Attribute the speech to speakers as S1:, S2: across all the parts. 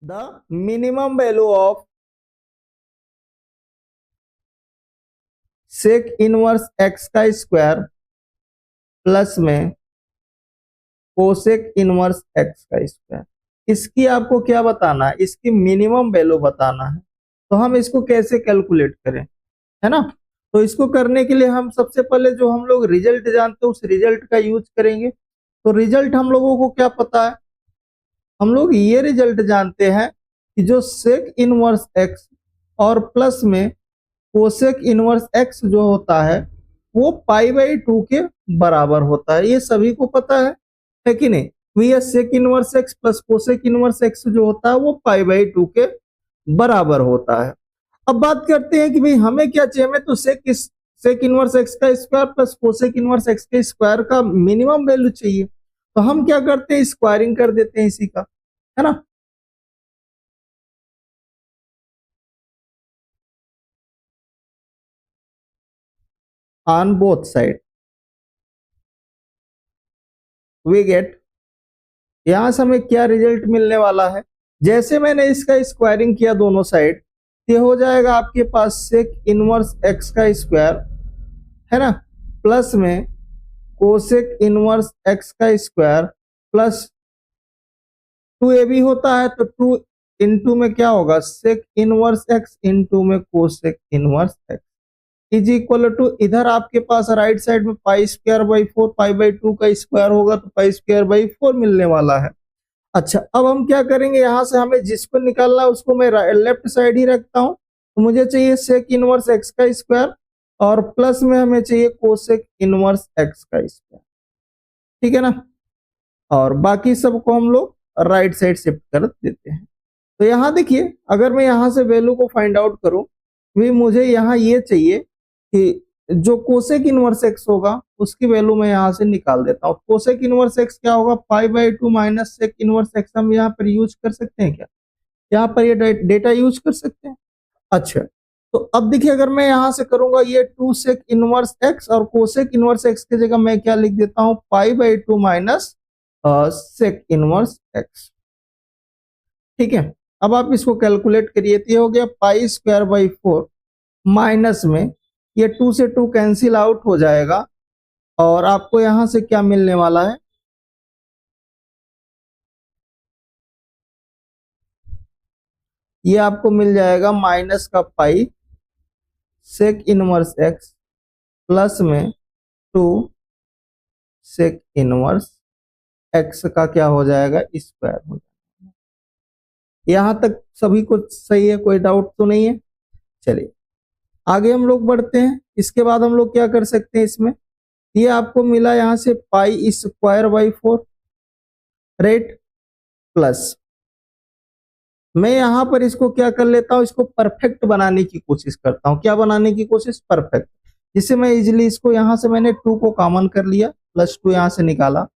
S1: The minimum value of sec inverse X का square plus में cosec inverse X का square. इसकी आपको क्या बताना है, इसकी मिनिमम वैल्यू बताना है। तो हम इसको कैसे कैलकुलेट करें, है ना। तो इसको करने के लिए हम सबसे पहले जो हम लोग रिजल्ट जानते हैं उस रिजल्ट का यूज करेंगे। तो रिजल्ट हम लोगों को क्या पता है, हम लोग ये रिजल्ट जानते हैं कि जो सेक इनवर्स एक्स और प्लस में कोसेक इनवर्स एक्स जो होता है वो पाई/2 के बराबर होता है। ये सभी को पता है कि नहीं। तो ये sec inverse X plus cosec inverse X जो होता है वो पाई/2 के बराबर होता है। अब बात करते हैं कि भाई हमें क्या चाहिए, हमें तो सेक इनवर्स एक्स का square plus cosec inverse x के स्क्वायर का मिनिमम वैल्यू चाहिए। तो हम क्या करते हैं, स्क्वायरिंग कर देते हैं इसी का, है ना। On both side we get, यहां से हमें क्या रिजल्ट मिलने वाला है, जैसे मैंने इसका स्क्वायरिंग किया दोनों साइड, ये हो जाएगा आपके पास सेक इनवर्स एक्स का स्क्वायर, है ना, प्लस में कोसेक इनवर्स एक्स का स्क्वायर प्लस 2ab होता है तो 2 इंटू में क्या होगा, सेक इनवर्स एक्स इंटू में cosec inverse X is equal to, इधर आपके पास राइट साइड में पाई²/4 पाई/2 का स्क्वायर होगा तो पाई²/4 मिलने वाला है। अच्छा, अब हम क्या करेंगे, यहां से हमें जिसको निकालना है उसको मैं लेफ्ट साइड ही रखता हूं। तो मुझे चाहिए सेक इनवर्स एक्स का स्क्वायर और प्लस में हमें चाहिए कोसेक इनवर्स एक्स का स्क्वायर, ठीक है ना। और बाकी सबको हम लोग राइट साइड शिफ्ट कर देते हैं। तो यहाँ देखिए, अगर मैं यहाँ से वैल्यू को फाइंड आउट करूं, भी मुझे यहाँ ये चाहिए कि जो कोसेक इनवर्स एक्स होगा उसकी वैल्यू मैं यहाँ से निकाल देता हूँ। कोसेक इनवर्स एक्स क्या होगा, पाई/2 माइनस सेक इनवर्स एक्स। हम यहाँ पर यूज कर सकते हैं क्या, यहाँ पर ये डेटा यूज कर सकते हैं। अच्छा, तो अब देखिए अगर मैं यहाँ से करूंगा ये 2 सेक इनवर्स एक्स और कोसेक इनवर्स एक्स की जगह मैं क्या लिख देता हूँ, पाई/2 माइनस सेक इनवर्स एक्स, ठीक है। अब आप इसको कैलकुलेट करिए, तो ये हो गया पाई²/4 माइनस में ये 2 से 2 कैंसिल आउट हो जाएगा और आपको यहां से क्या मिलने वाला है, ये आपको मिल जाएगा माइनस का पाई सेक इनवर्स एक्स प्लस में 2 सेक इनवर्स एक्स का क्या हो जाएगा, स्क्वायर हो जाएगा। यहां तक सभी कुछ सही है, कोई डाउट तो नहीं है। चलिए आगे हम लोग बढ़ते हैं। इसके बाद हम लोग क्या कर सकते हैं, इसमें ये आपको मिला यहां से पाई²/4 राइट, प्लस मैं यहां पर इसको क्या कर लेता हूं, इसको परफेक्ट बनाने की कोशिश करता हूं। क्या बनाने की कोशिश, परफेक्ट। जिससे मैं इजिली इसको यहां से मैंने 2 को कॉमन कर लिया, +2 यहां से निकाला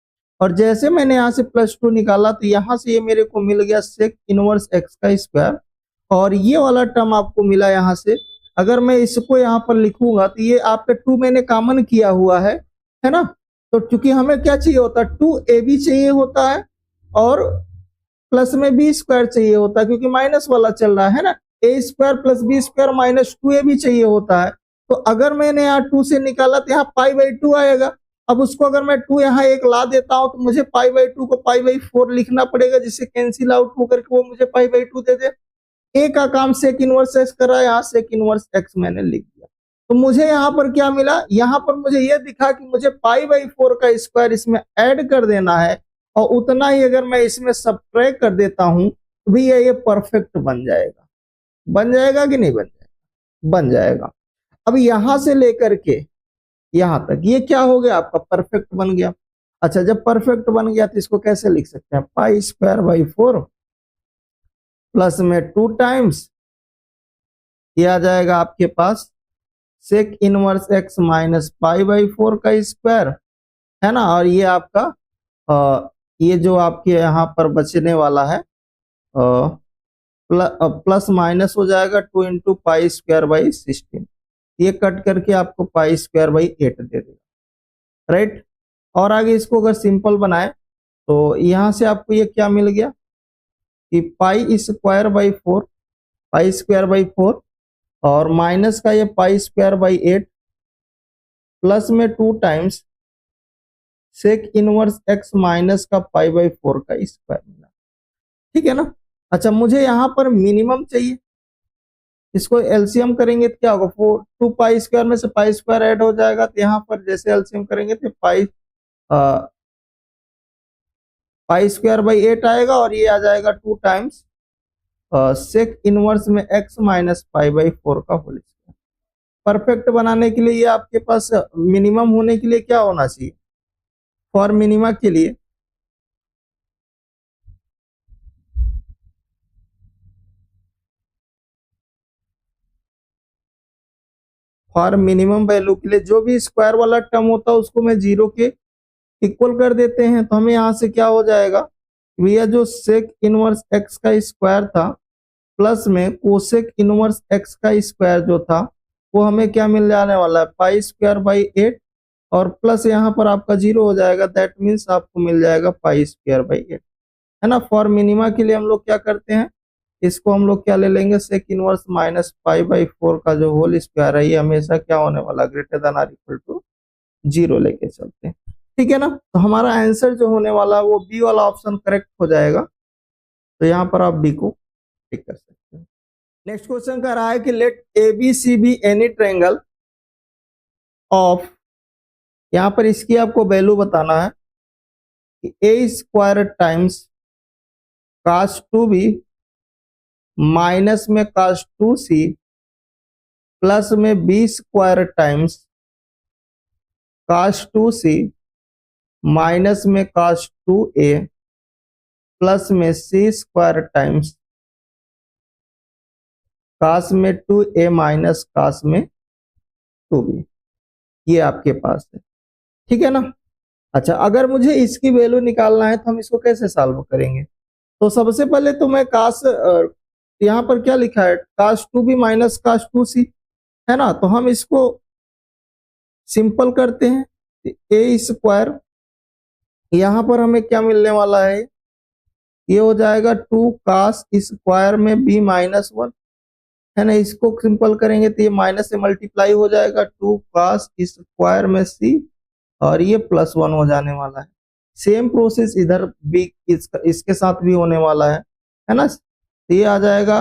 S1: और जैसे मैंने यहां से +2 निकाला तो यहां से ये मेरे को मिल गया सेक इनवर्स एक्स का स्क्वायर और ये वाला टर्म आपको मिला यहां से। अगर मैं इसको यहाँ पर लिखूंगा तो ये आपका 2 मैंने कॉमन किया हुआ है ना। तो चूंकि हमें क्या चाहिए होता है, 2ab चाहिए होता है और प्लस में बी स्क्वायर चाहिए होता है, क्योंकि माइनस वाला चल रहा है ना। a² + b² माइनस 2ab चाहिए होता है। तो अगर मैंने यहाँ 2 से निकाला तो यहाँ पाई/2 आएगा। अब उसको अगर मैं 2 यहाँ एक ला देता हूं तो मुझे पाई/2 को पाई/4 लिखना पड़ेगा, जिससे कैंसिल आउट होकर के वो मुझे पाई/2 दे दे। ए का काम सेक इनवर्स एक्स कर रहा है, यहाँ सेक इनवर्स एक्स मैंने लिख दिया। तो मुझे यहाँ पर क्या मिला, यहाँ पर मुझे ये दिखा कि मुझे पाई/4 का स्क्वायर इसमें ऐड कर देना है और उतना ही अगर मैं इसमें सब्ट्रैक्ट कर देता हूं तो भी ये परफेक्ट बन जाएगा। बन जाएगा कि नहीं बन जाएगा, बन जाएगा। अब यहां से लेकर के यहां तक ये क्या हो गया, आपका परफेक्ट बन गया। अच्छा, जब परफेक्ट बन गया तो इसको कैसे लिख सकते हैं, पाई² प्लस में 2 टाइम्स ये आ जाएगा आपके पास सेक इनवर्स एक्स माइनस पाई/4 का स्क्वायर, है ना। और ये आपका ये जो आपके यहाँ पर बचने वाला है प्लस माइनस हो जाएगा 2 इंटू पाई²/16, ये कट करके आपको पाई²/8 दे देगा, राइट। और आगे इसको अगर सिंपल बनाए तो यहाँ से आपको ये क्या मिल गया, कि pi square by 4, pi square by 4, और माइनस का ये पाई स्क्वायर बाई 8, प्लस में 2 times sec inverse x minus का पाई बाई 4 का स्क्वायर मिला। ठीक है ना। अच्छा, मुझे यहाँ पर मिनिमम चाहिए, इसको एलसीएम करेंगे तो क्या होगा, 4 2 पाई स्क्वायर में से पाई स्क्वायर ऐड हो जाएगा, तो यहाँ पर जैसे एलसीएम करेंगे तो पाई स्क्वायर बाई 8 आएगा, और ये आ जाएगा 2 टाइम्स सेक इनवर्स में एक्स माइनस पाई बाई 4 का होल स्क्वायर। परफेक्ट बनाने के लिए ये आपके पास मिनिमम होने के लिए क्या होना चाहिए, फॉर मिनिमा के लिए फॉर मिनिमम वैल्यू के लिए जो भी स्क्वायर वाला टर्म होता है उसको मैं जीरो के इक्वल कर देते हैं। तो हमें यहाँ से क्या हो जाएगा, भैया जो सेक इनवर्स एक्स का स्क्वायर था प्लस में कोसेक इनवर्स एक्स का स्क्वायर जो था, वो हमें क्या मिल जाने वाला है, पाई स्क्वायर बाई 8, और प्लस यहाँ पर आपका जीरो हो जाएगा, दैट मीन्स आपको मिल जाएगा पाई स्क्वायर बाई 8, है ना। फॉर मिनिमा के लिए हम लोग क्या करते हैं, इसको हम लोग क्या ले लेंगे, sec inverse minus pi by 4 का जो होल स्क्वायर है, ये हमेशा क्या होने वाला, greater than or equal to zero लेके चलते हैं। ठीक है ना। तो हमारा आंसर जो होने वाला है वो बी वाला ऑप्शन करेक्ट हो जाएगा। तो यहाँ पर आप बी को टिक कर सकते हैं। नेक्स्ट क्वेश्चन कह रहा है कि let A B C be any triangle of, यहाँ पर इसकी आपको वैल्यू बताना है कि A square times cos 2b minus में कास 2c प्लस में B square times cos 2c minus में कास 2a प्लस में सी स्क्वायर टाइम्स कास में 2a माइनस कास में 2b, ये आपके पास है। ठीक है ना। अच्छा, अगर मुझे इसकी वैल्यू निकालना है तो हम इसको कैसे सॉल्व करेंगे, तो सबसे पहले तो मैं कास, यहाँ पर क्या लिखा है, कास 2b माइनस कास 2c, है ना। तो हम इसको सिंपल करते हैं, ए स्क्वायर, यहाँ पर हमें क्या मिलने वाला है, ये हो जाएगा 2 कास स्क्वायर में b माइनस 1, है ना। इसको सिंपल करेंगे तो ये माइनस से मल्टीप्लाई हो जाएगा, 2 कास स्क्वायर में c, और ये प्लस 1 हो जाने वाला है। सेम प्रोसेस इधर भी इसके साथ भी होने वाला है ना। तो ये आ जाएगा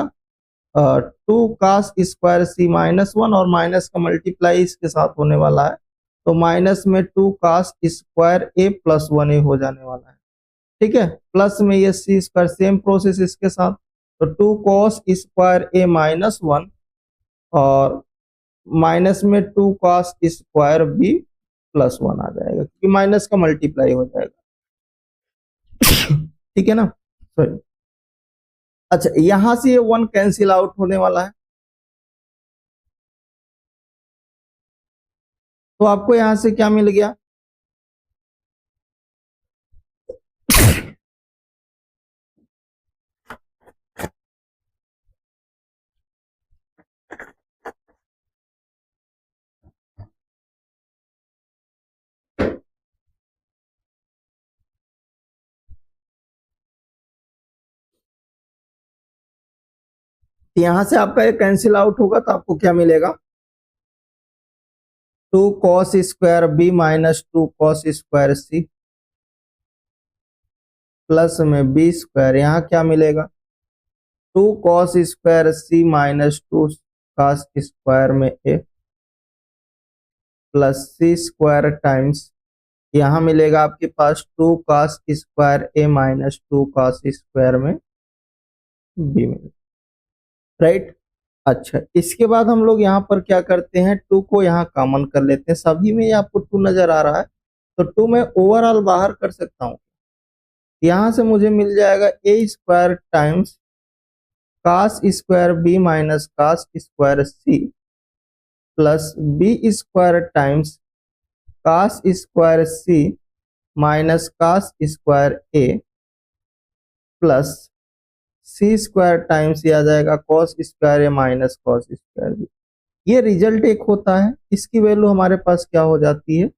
S1: 2 कास स्क्वायर सी माइनस 1, और माइनस का मल्टीप्लाई इसके साथ होने वाला है, तो माइनस में 2 कास स्क्वायर ए प्लस 1 ए हो जाने वाला है। ठीक है, प्लस में ये सी स्क्वायर, सेम प्रोसेस इसके साथ, तो 2 कॉस स्क्वायर ए माइनस 1, और माइनस में 2 कॉस स्क्वायर बी प्लस 1 आ जाएगा, क्योंकि माइनस का मल्टीप्लाई हो जाएगा। ठीक है ना, सॉरी। अच्छा, यहां से ये 1 कैंसिल आउट होने वाला है, तो आपको यहां से क्या मिल गया, यहां से आपका ये कैंसिल आउट होगा, तो आपको क्या मिलेगा, 2 cos square B minus 2 cos square C plus में बी स्क्वायर, यहाँ क्या मिलेगा, 2 cos square C minus 2 cos square में A plus C square times, यहाँ मिलेगा आपके पास 2 cos square A minus 2 cos square में बी मिलेगा, राइट। अच्छा, इसके बाद हम लोग यहाँ पर क्या करते हैं, 2 को यहाँ कॉमन कर लेते हैं, सभी में ये आपको 2 नजर आ रहा है, तो 2 मैं ओवरऑल बाहर कर सकता हूँ, यहाँ से मुझे मिल जाएगा A square times cos square B minus cos square C plus B square times cos square C minus cos square A plus C square times ये आ जाएगा cos square A minus cos square B. ये result एक होता है, इसकी value हमारे पास क्या हो जाती है,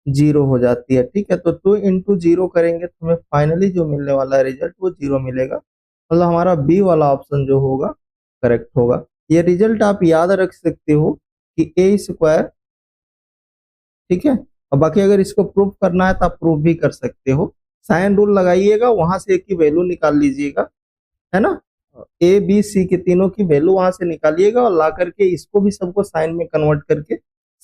S1: जीरो हो जाती है। ठीक है, तो 2 इंटू जीरो करेंगे तो हमें फाइनली जो मिलने वाला है रिजल्ट वो जीरो मिलेगा, मतलब हमारा बी वाला ऑप्शन जो होगा करेक्ट होगा। ये रिजल्ट आप याद रख सकते हो कि ए स्क्वायर, ठीक है। और बाकी अगर इसको प्रूव करना है तो आप प्रूव भी कर सकते हो। साइन रूल लगाइएगा, वहां से एक की वैल्यू निकाल लीजिएगा, है ना। ए बी सी के तीनों की वैल्यू वहां से निकालिएगा और ला करके इसको भी सबको साइन में कन्वर्ट करके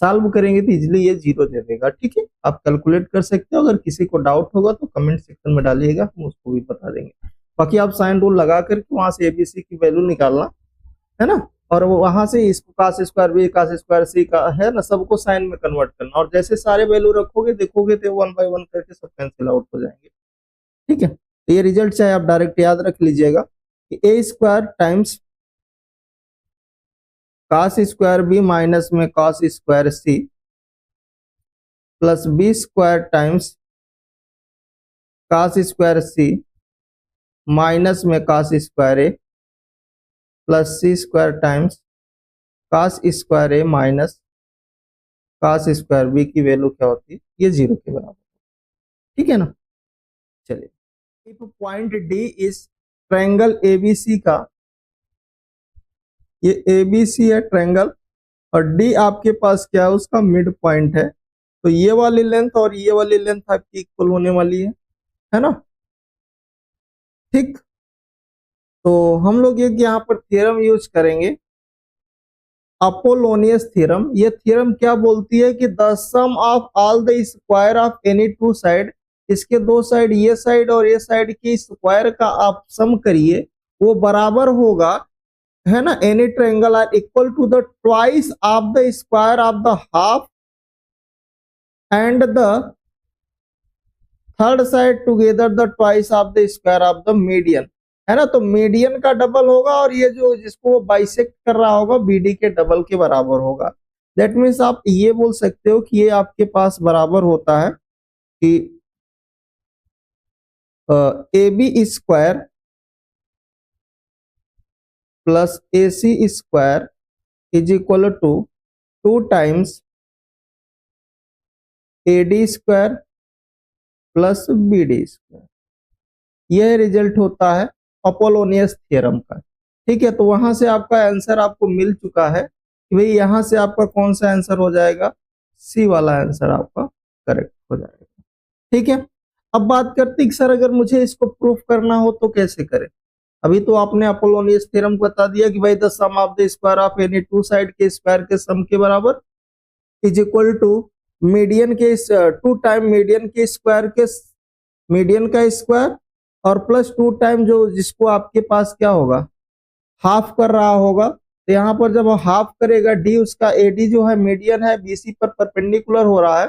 S1: सॉल्व करेंगे तो इजिली ये जीरो दे देगा, ठीक है। आप कैलकुलेट कर सकते हो। अगर किसी को डाउट होगा तो कमेंट सेक्शन में डालिएगा, हम उसको भी बता देंगे। बाकी आप साइन रूल लगा करके वहां से एबीसी की वैल्यू निकालना, है ना। और वो वहां से इसको cos square B cos square C का है ना, सबको साइन में कन्वर्ट करना। और जैसे सारे वैल्यू रखोगे देखोगे तो वन बाय वन करके सब कैंसिल आउट हो जाएंगे, ठीक है। तो ये रिजल्ट चाहे आप डायरेक्ट याद रख लीजिएगा कि A square times cos square B minus में cos square C plus B square times cos square C minus में cos square A plus C square times cos square A minus cos square B की value क्या होती है, ये zero के बराबर, ठीक है ना। चलिए, if point D is triangle ABC का, ये एबीसी है ट्रायंगल और डी आपके पास क्या है, उसका मिड पॉइंट है। तो ये वाली लेंथ और ये वाली लेंथ आपकी इक्वल होने वाली है ना, ठीक। तो हम लोग एक यहाँ पर थ्योरम यूज करेंगे, अपोलोनियस थ्योरम। ये थ्योरम क्या बोलती है कि the sum of all the square of any two side, इसके दो साइड, ये साइड और ये साइड की स्क्वायर का आप सम करिए, वो बराबर होगा, है ना, any triangle are equal to the twice of the square of the half and the third side together the twice of the square of the median, है ना। तो मीडियन का डबल होगा और ये जो जिसको बाइसेक्ट कर रहा होगा बीडी के डबल के बराबर होगा। दैट मीन्स आप ये बोल सकते हो कि ये आपके पास बराबर होता है कि A B square plus A C square is equal to 2 times A D square plus B D square. यह रिजल्ट होता है अपोलोनियस थ्योरम का, ठीक है। तो वहां से आपका आंसर आपको मिल चुका है कि भाई यहां से आपका कौन सा आंसर हो जाएगा, सी वाला आंसर आपका करेक्ट हो जाएगा, ठीक है। अब बात करते हैं कि सर अगर मुझे इसको प्रूफ करना हो तो कैसे करें। अभी तो आपने अपोलोनियस थ्योरम बता दिया कि भाई the sum of the square of any two side के स्क्वायर के सम के बराबर इज इक्वल टू मीडियन के 2 टाइम मीडियन के स्क्वायर के मीडियन का स्क्वायर और प्लस 2 टाइम जो जिसको आपके पास क्या होगा हाफ कर रहा होगा। तो यहाँ पर जब हाफ करेगा डी, उसका एडी जो है मीडियन है बीसी पर परपेंडिकुलर हो रहा है,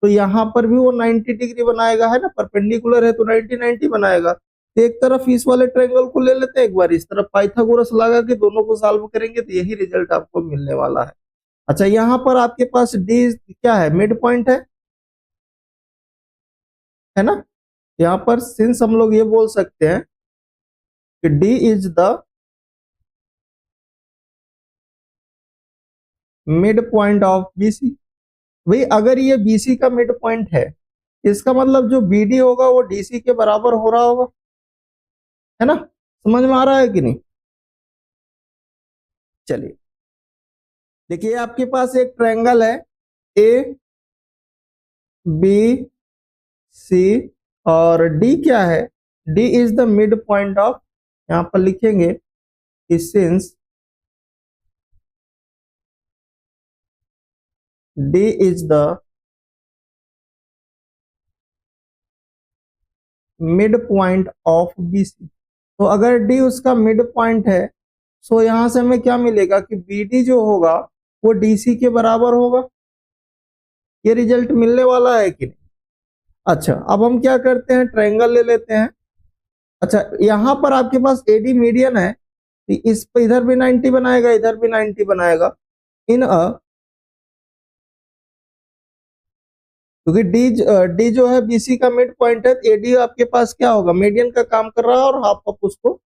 S1: तो यहाँ पर भी वो 90 डिग्री बनाएगा, है ना, परपेंडिकुलर है तो 90 90 बनाएगा। तो एक तरफ इस वाले ट्रायंगल को ले लेते हैं, एक बार इस तरफ पाइथागोरस लगा के दोनों को सॉल्व करेंगे तो यही रिजल्ट आपको मिलने वाला है। अच्छा, यहाँ पर आपके पास डी क्या है, मिड पॉइंट है ना। यहाँ पर सिंस हम लोग ये बोल सकते हैं कि D is the mid point of BC. भाई अगर ये बीसी का मिड पॉइंट है, इसका मतलब जो बीडी होगा वो डीसी के बराबर हो रहा होगा, है ना। समझ में आ रहा है कि नहीं। चलिए देखिए, आपके पास एक ट्रायंगल है ए बी सी और डी क्या है, D is the mid point of, यहां पर लिखेंगे since D is the mid point of BC. तो अगर डी उसका मिड पॉइंट है, सो यहां से हमें क्या मिलेगा कि बीडी जो होगा वो डीसी के बराबर होगा। ये रिजल्ट मिलने वाला है कि नहीं। अच्छा, अब हम क्या करते हैं, ट्रायंगल ले लेते हैं। अच्छा, यहां पर आपके पास एडी मीडियन है, तो इस पर इधर भी 90 बनाएगा, इधर भी 90 बनाएगा इन अ, क्योंकि डी जो है बीसी का मिड पॉइंट है, एडी आपके पास क्या होगा, मीडियन का काम कर रहा है और हाफ ऑफ उसको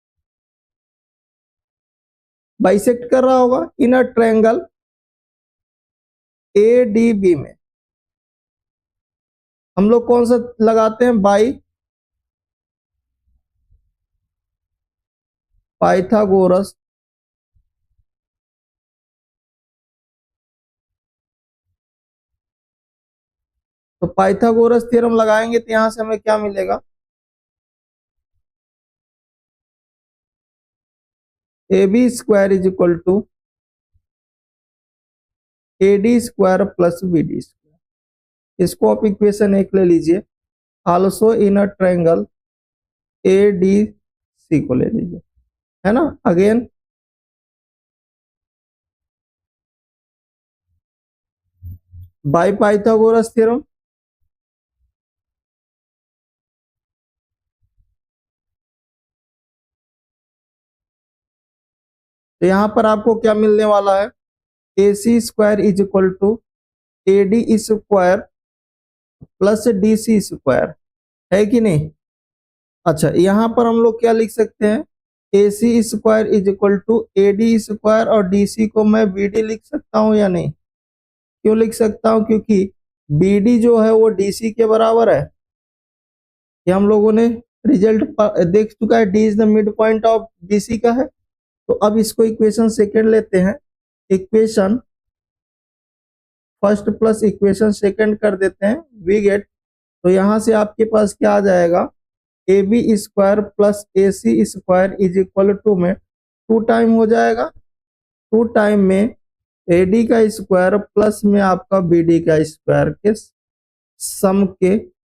S1: बाइसेक्ट कर रहा होगा in a triangle A D B में। हम लोग कौन सा लगाते हैं, बाई पाइथागोरस तो पाइथागोरस थ्योरम लगाएंगे तो यहां से हमें क्या मिलेगा, A B square is equal to A D square plus B D square. इसको आप इक्वेशन एक ले लीजिए। Also in a triangle A D C को ले लीजिए, है ना। अगेन बाय पाइथागोरस थ्योरम, तो यहां पर आपको क्या मिलने वाला है, A C square is equal to A D square plus D C square, है कि नहीं। अच्छा, यहां पर हम लोग क्या लिख सकते हैं, A C square is equal to A D square और डी सी को मैं बी डी लिख सकता हूं या नहीं। क्यों लिख सकता हूं, क्योंकि बी डी जो है वो डी सी के बराबर है। ये हम लोगों ने रिजल्ट देख चुका है, D is the mid point of B C का है। तो अब इसको इक्वेशन सेकेंड लेते हैं, equation first plus equation second कर देते हैं, वी गेट। तो यहां से आपके पास क्या आ जाएगा, A B square plus A C square is equal to में 2 टाइम हो जाएगा, 2 टाइम में ए डी का स्क्वायर प्लस में आपका बी डी का स्क्वायर के सम के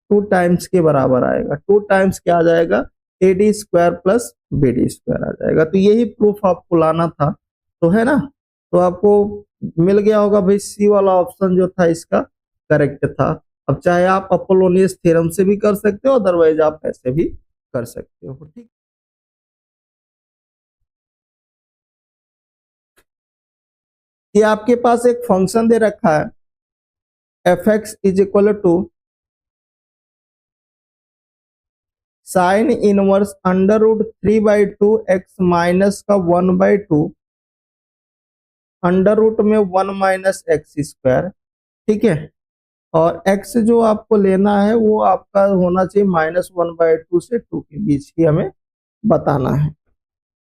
S1: 2 टाइम्स के बराबर आएगा। 2 टाइम्स क्या आ जाएगा, A D square plus B D square आ जाएगा। तो यही प्रूफ आपको लाना था, तो है ना। तो आपको मिल गया होगा भाई, सी वाला ऑप्शन जो था इसका करेक्ट था। अब चाहे आप अपोलोनियस थ्योरम से भी कर सकते हो, अदरवाइज आप ऐसे भी कर सकते हो, ठीक। ये आपके पास एक फंक्शन दे रखा है, F X is equal to sine inverse under root 3/2 X minus का 1/2 अंडर रूट में 1 माइनस एक्स स्क्वायर, ठीक है। और x जो आपको लेना है वो आपका होना चाहिए -1/2 से 2 के बीच ही हमें बताना है।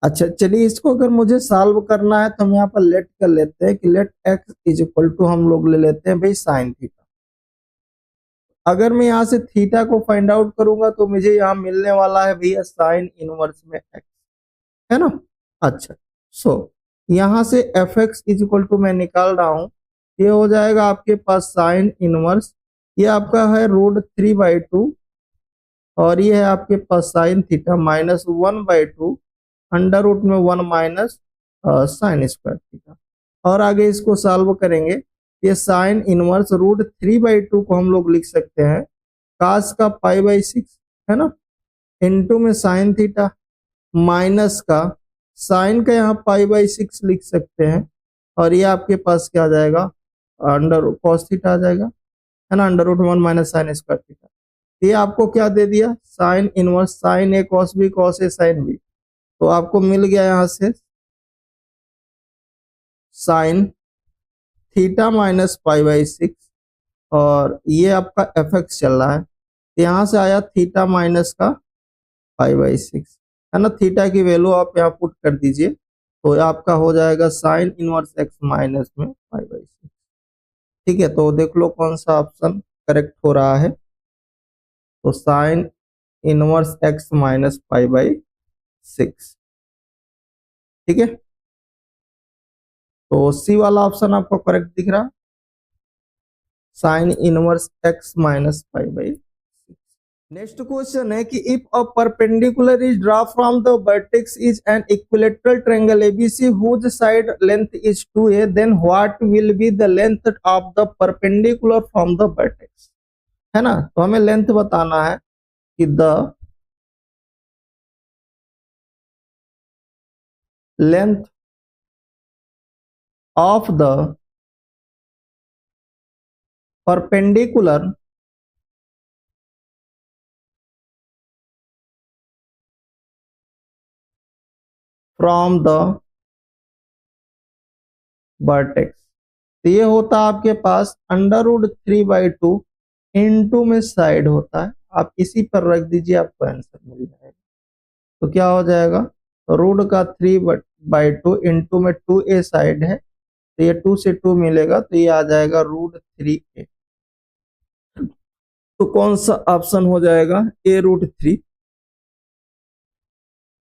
S1: अच्छा चलिए, इसको अगर मुझे सॉल्व करना है तो हम यहाँ पर लेट कर लेते हैं कि let x is equal to हम लोग ले लेते हैं भाई साइन थीटा। अगर मैं यहाँ से थीटा को फाइंड आउट करूंगा तो मुझे यहाँ मिलने वाला है भैया साइन इनवर्स में x, है ना। अच्छा, सो यहाँ से F X is equal to मैं निकाल रहा हूँ, ये हो जाएगा आपके पास साइन इनवर्स, ये आपका है √3/2 और ये है आपके पास साइन थीटा -1/2 अंडर रूट में 1 माइनस साइन स्क्वायर थीटा। और आगे इसको सॉल्व करेंगे, ये साइन इनवर्स √3/2 को हम लोग लिख सकते हैं कास का π/6, है ना, इनटू में साइन थीटा माइनस का साइन का यहाँ π/6 लिख सकते हैं, और ये आपके पास क्या आ जाएगा, अंडर कॉस थीटा आ जाएगा, है ना, √1 माइनस साइन स्क्वायर थीटा। ये आपको क्या दे दिया, sine inverse sine A cos B cos A sine B. तो आपको मिल गया यहाँ से साइन थीटा माइनस π/6 और ये आपका एफ एक्स चल रहा है, यहाँ से आया थीटा माइनस का π/6, है ना। थीटा की वैल्यू आप यहाँ पुट कर दीजिए तो आपका हो जाएगा साइन इनवर्स एक्स माइनस में π/6, ठीक है। तो देख लो कौन सा ऑप्शन करेक्ट हो रहा है, तो साइन इनवर्स एक्स माइनस π/6, ठीक है। तो सी वाला ऑप्शन आपको करेक्ट दिख रहा, sine inverse x minus π/6। Next question है कि if a perpendicular is draw from the vertex is an equilateral triangle ABC whose side length is 2a, then what will be the length of the perpendicular from the vertex, है ना। तो हमें length बताना है कि the length of the perpendicular from the vertex. तो ये होता है आपके पास √3/2 इनटू में साइड होता है, आप इसी पर रख दीजिए आपको आंसर मिल जाएगा। तो क्या हो जाएगा, रूट का 3/2 इंटू में 2a साइड है, तो ये 2 से 2 मिलेगा, तो ये आ जाएगा √3a। तो कौन सा ऑप्शन हो जाएगा? a√3,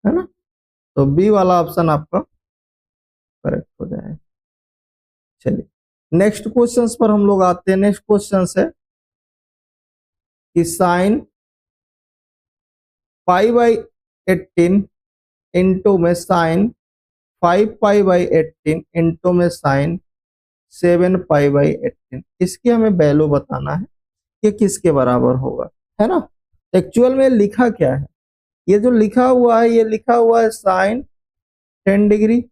S1: है ना। तो बी वाला ऑप्शन आपका करेक्ट हो जाएगा। चलिए नेक्स्ट क्वेश्चन पर हम लोग आते हैं। नेक्स्ट क्वेश्चन है कि साइन π/18 इंटू में साइन 5π/18 इंटू में साइन 7π/18, इसकी हमें वैल्यू बताना है कि किसके बराबर होगा, है ना। एक्चुअल में लिखा क्या है? ये जो लिखा हुआ है, ये लिखा हुआ है साइन 10 डिग्री,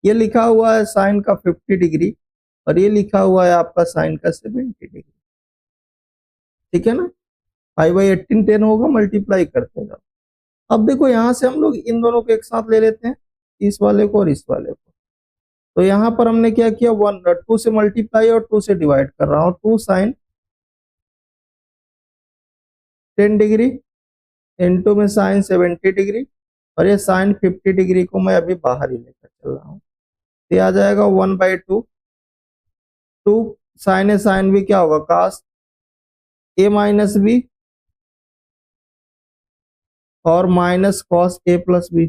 S1: ये लिखा हुआ है साइन का 50 डिग्री, और ये लिखा हुआ है आपका साइन का 70 डिग्री। ठीक है ना। 5/18 10 होगा, मल्टीप्लाई करते जाओ। अब देखो यहां से हम लोग इन दोनों को एक साथ ले लेते हैं, इस वाले को और इस वाले को। तो यहाँ पर हमने क्या किया, 2 से मल्टीप्लाई और 2 से डिवाइड कर रहा हूँ। 2 साइन 10 डिग्री इंटू में साइन 70 डिग्री, और ये साइन 50 डिग्री को मैं अभी बाहर ही लेकर चल रहा हूँ। तो आ जाएगा 1/2। 2 साइन ए साइन बी क्या होगा, कास ए माइनस बी, और minus cos A plus B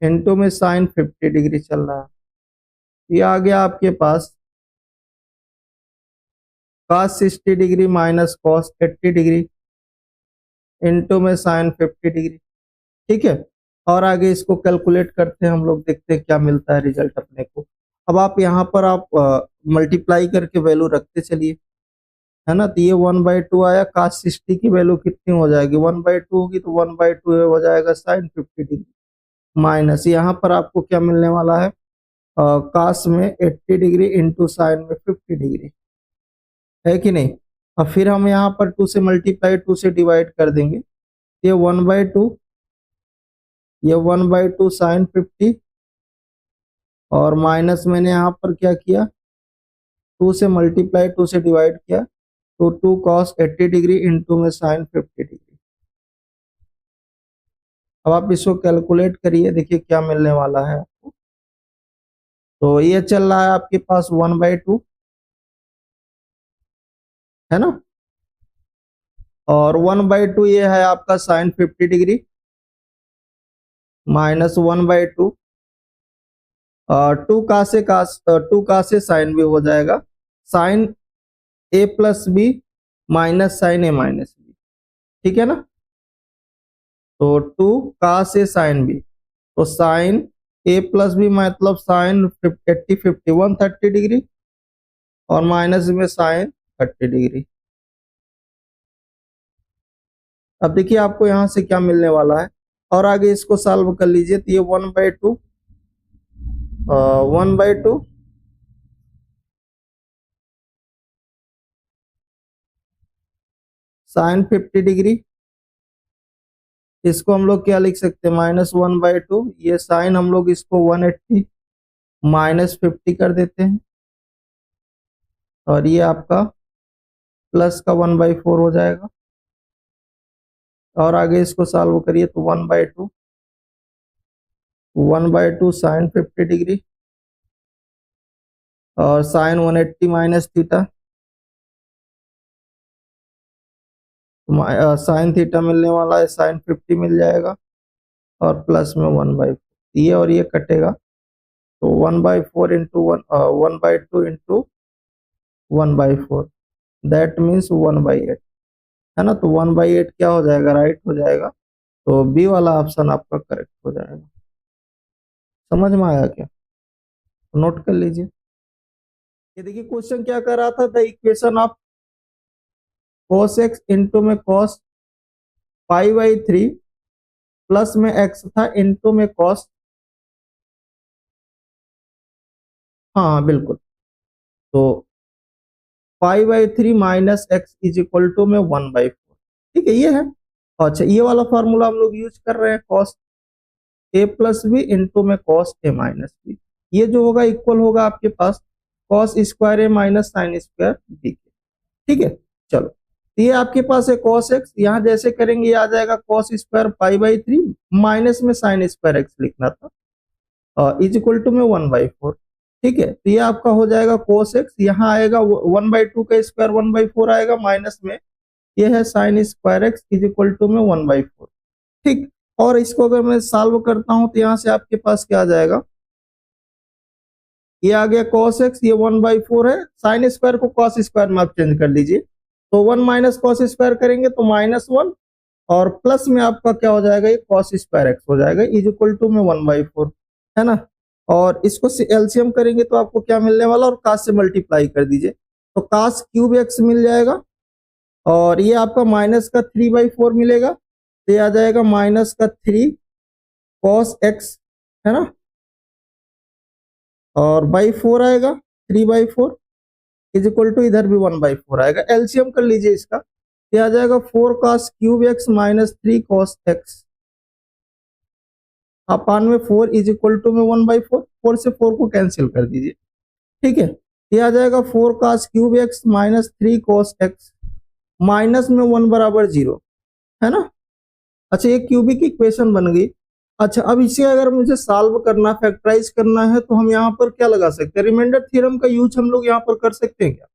S1: into में साइन 50 डिग्री चल रहा है। ये आ गया आपके पास cos 60 degree minus cos 80 degree into में साइन 50 डिग्री। ठीक है, और आगे इसको कैलकुलेट करते हैं हम लोग, देखते हैं क्या मिलता है रिजल्ट अपने को। अब आप यहाँ पर आप मल्टीप्लाई करके वैल्यू रखते चलिए, है ना। तो ये 1/2 आया, cos 60 की वैल्यू कितनी हो जाएगी, 1/2 होगी, तो 1/2 हो जाएगा साइन 50 डिग्री, माइनस यहाँ पर आपको क्या मिलने वाला है, cos में 80 डिग्री इंटू साइन में 50 डिग्री, है कि नहीं। अब फिर हम यहाँ पर 2 से मल्टीप्लाई 2 से डिवाइड कर देंगे, ये 1/2, ये 1/2 साइन 50, और माइनस मैंने यहाँ पर क्या किया, 2 से मल्टीप्लाई 2 से डिवाइड किया, तो 2 cos 80 डिग्री इंटू में साइन 50 डिग्री। अब आप इसको कैलकुलेट करिए, देखिए क्या मिलने वाला है आपको। तो ये चल रहा है आपके पास 1/2, है ना, और 1/2 ये है आपका साइन 50 डिग्री, माइनस 1/2, 2 का से साइन भी हो जाएगा, sine A plus B minus sign A minus B, ठीक है ना। तो 2 का से साइन बी, तो साइन ए प्लस बी मतलब साइन 80 50 130 डिग्री, और माइनस में साइन 30 डिग्री। अब देखिए आपको यहां से क्या मिलने वाला है, और आगे इसको सॉल्व कर लीजिए। तो ये 1/2 1/2 साइन 50 डिग्री, इसको हम लोग क्या लिख सकते हैं, -1/2, ये साइन हम लोग इसको 180 -50 कर देते हैं, और ये आपका प्लस का 1/4 हो जाएगा। और आगे इसको सॉल्व करिए, तो 1/2 साइन 50 डिग्री, और sine 180 minus theta, sine theta मिलने वाला है, साइन 50 मिल जाएगा, और प्लस में 1/4, ये और ये कटेगा, तो 1/4 इंटू 1/2 इंटू 1/4, दैट मीन्स 1/8, है ना। तो 1/8 क्या हो जाएगा, राइट हो जाएगा। तो बी वाला ऑप्शन आपका करेक्ट हो जाएगा। समझ में आया क्या? नोट कर लीजिए। ये देखिए क्वेश्चन क्या कर रहा था, the equation of cos x into में cos π/3 प्लस में x था इंटू में cos, हाँ बिल्कुल, तो π/3 minus x is equal to में 1/4, ठीक है, ये है। अच्छा ये वाला फॉर्मूला हम लोग यूज कर रहे हैं, cos a plus B into में cos a माइनस बी, ये जो होगा इक्वल होगा आपके पास cos square a minus sine square B के, ठीक है। चलो ये आपके पास है cos x, यहाँ जैसे करेंगे ये आ जाएगा cos square pi by 3, minus में sin स्क्वायर x लिखना था, इज इक्वल टू में 1/4। ठीक है, तो ये आपका हो जाएगा cos x, यहाँ आएगा 1/2 का स्क्वायर 1/4 आएगा, माइनस में ये है sin square x is equal to में 1/4। ठीक, और इसको अगर मैं सॉल्व करता हूं तो यहाँ से आपके पास क्या आ जाएगा, ये आ गया cos x, ये 1/4 है, sin स्क्वायर को cos स्क्वायर में आप चेंज कर लीजिए, तो 1 माइनस cos स्क्वायर करेंगे तो -1, और प्लस में आपका क्या हो जाएगा, ये cos स्क्वायर x हो जाएगा इज इक्वल टू में 1/4, है ना। और इसको एलसीएम करेंगे तो आपको क्या मिलने वाला, और cos से मल्टीप्लाई कर दीजिए तो cos क्यूब x मिल जाएगा, और ये आपका माइनस का 3/4 मिलेगा, तो ये आ जाएगा माइनस का 3 cos x, है ना, और बाई 4 आएगा 3/4 इज इक्वल टू इधर भी 1/4 आएगा। एलसीएम कर लीजिए इसका, ये आ जाएगा 4 cos cube x minus 3 cos x अपान में 4 इज इक्वल टू में 1/4, 4 से 4 को कैंसिल कर दीजिए। ठीक है, ये आ जाएगा 4 cos cube x minus 3 cos x, minus में 1 बराबर 0, है ना। अच्छा, ये क्यूबिक इक्वेशन बन गई। अच्छा, अब इसे अगर मुझे सॉल्व करना, फैक्टराइज करना है तो हम यहाँ पर क्या लगा सकते हैं, रिमाइंडर थ्योरम का यूज हम लोग यहाँ पर कर सकते हैं क्या।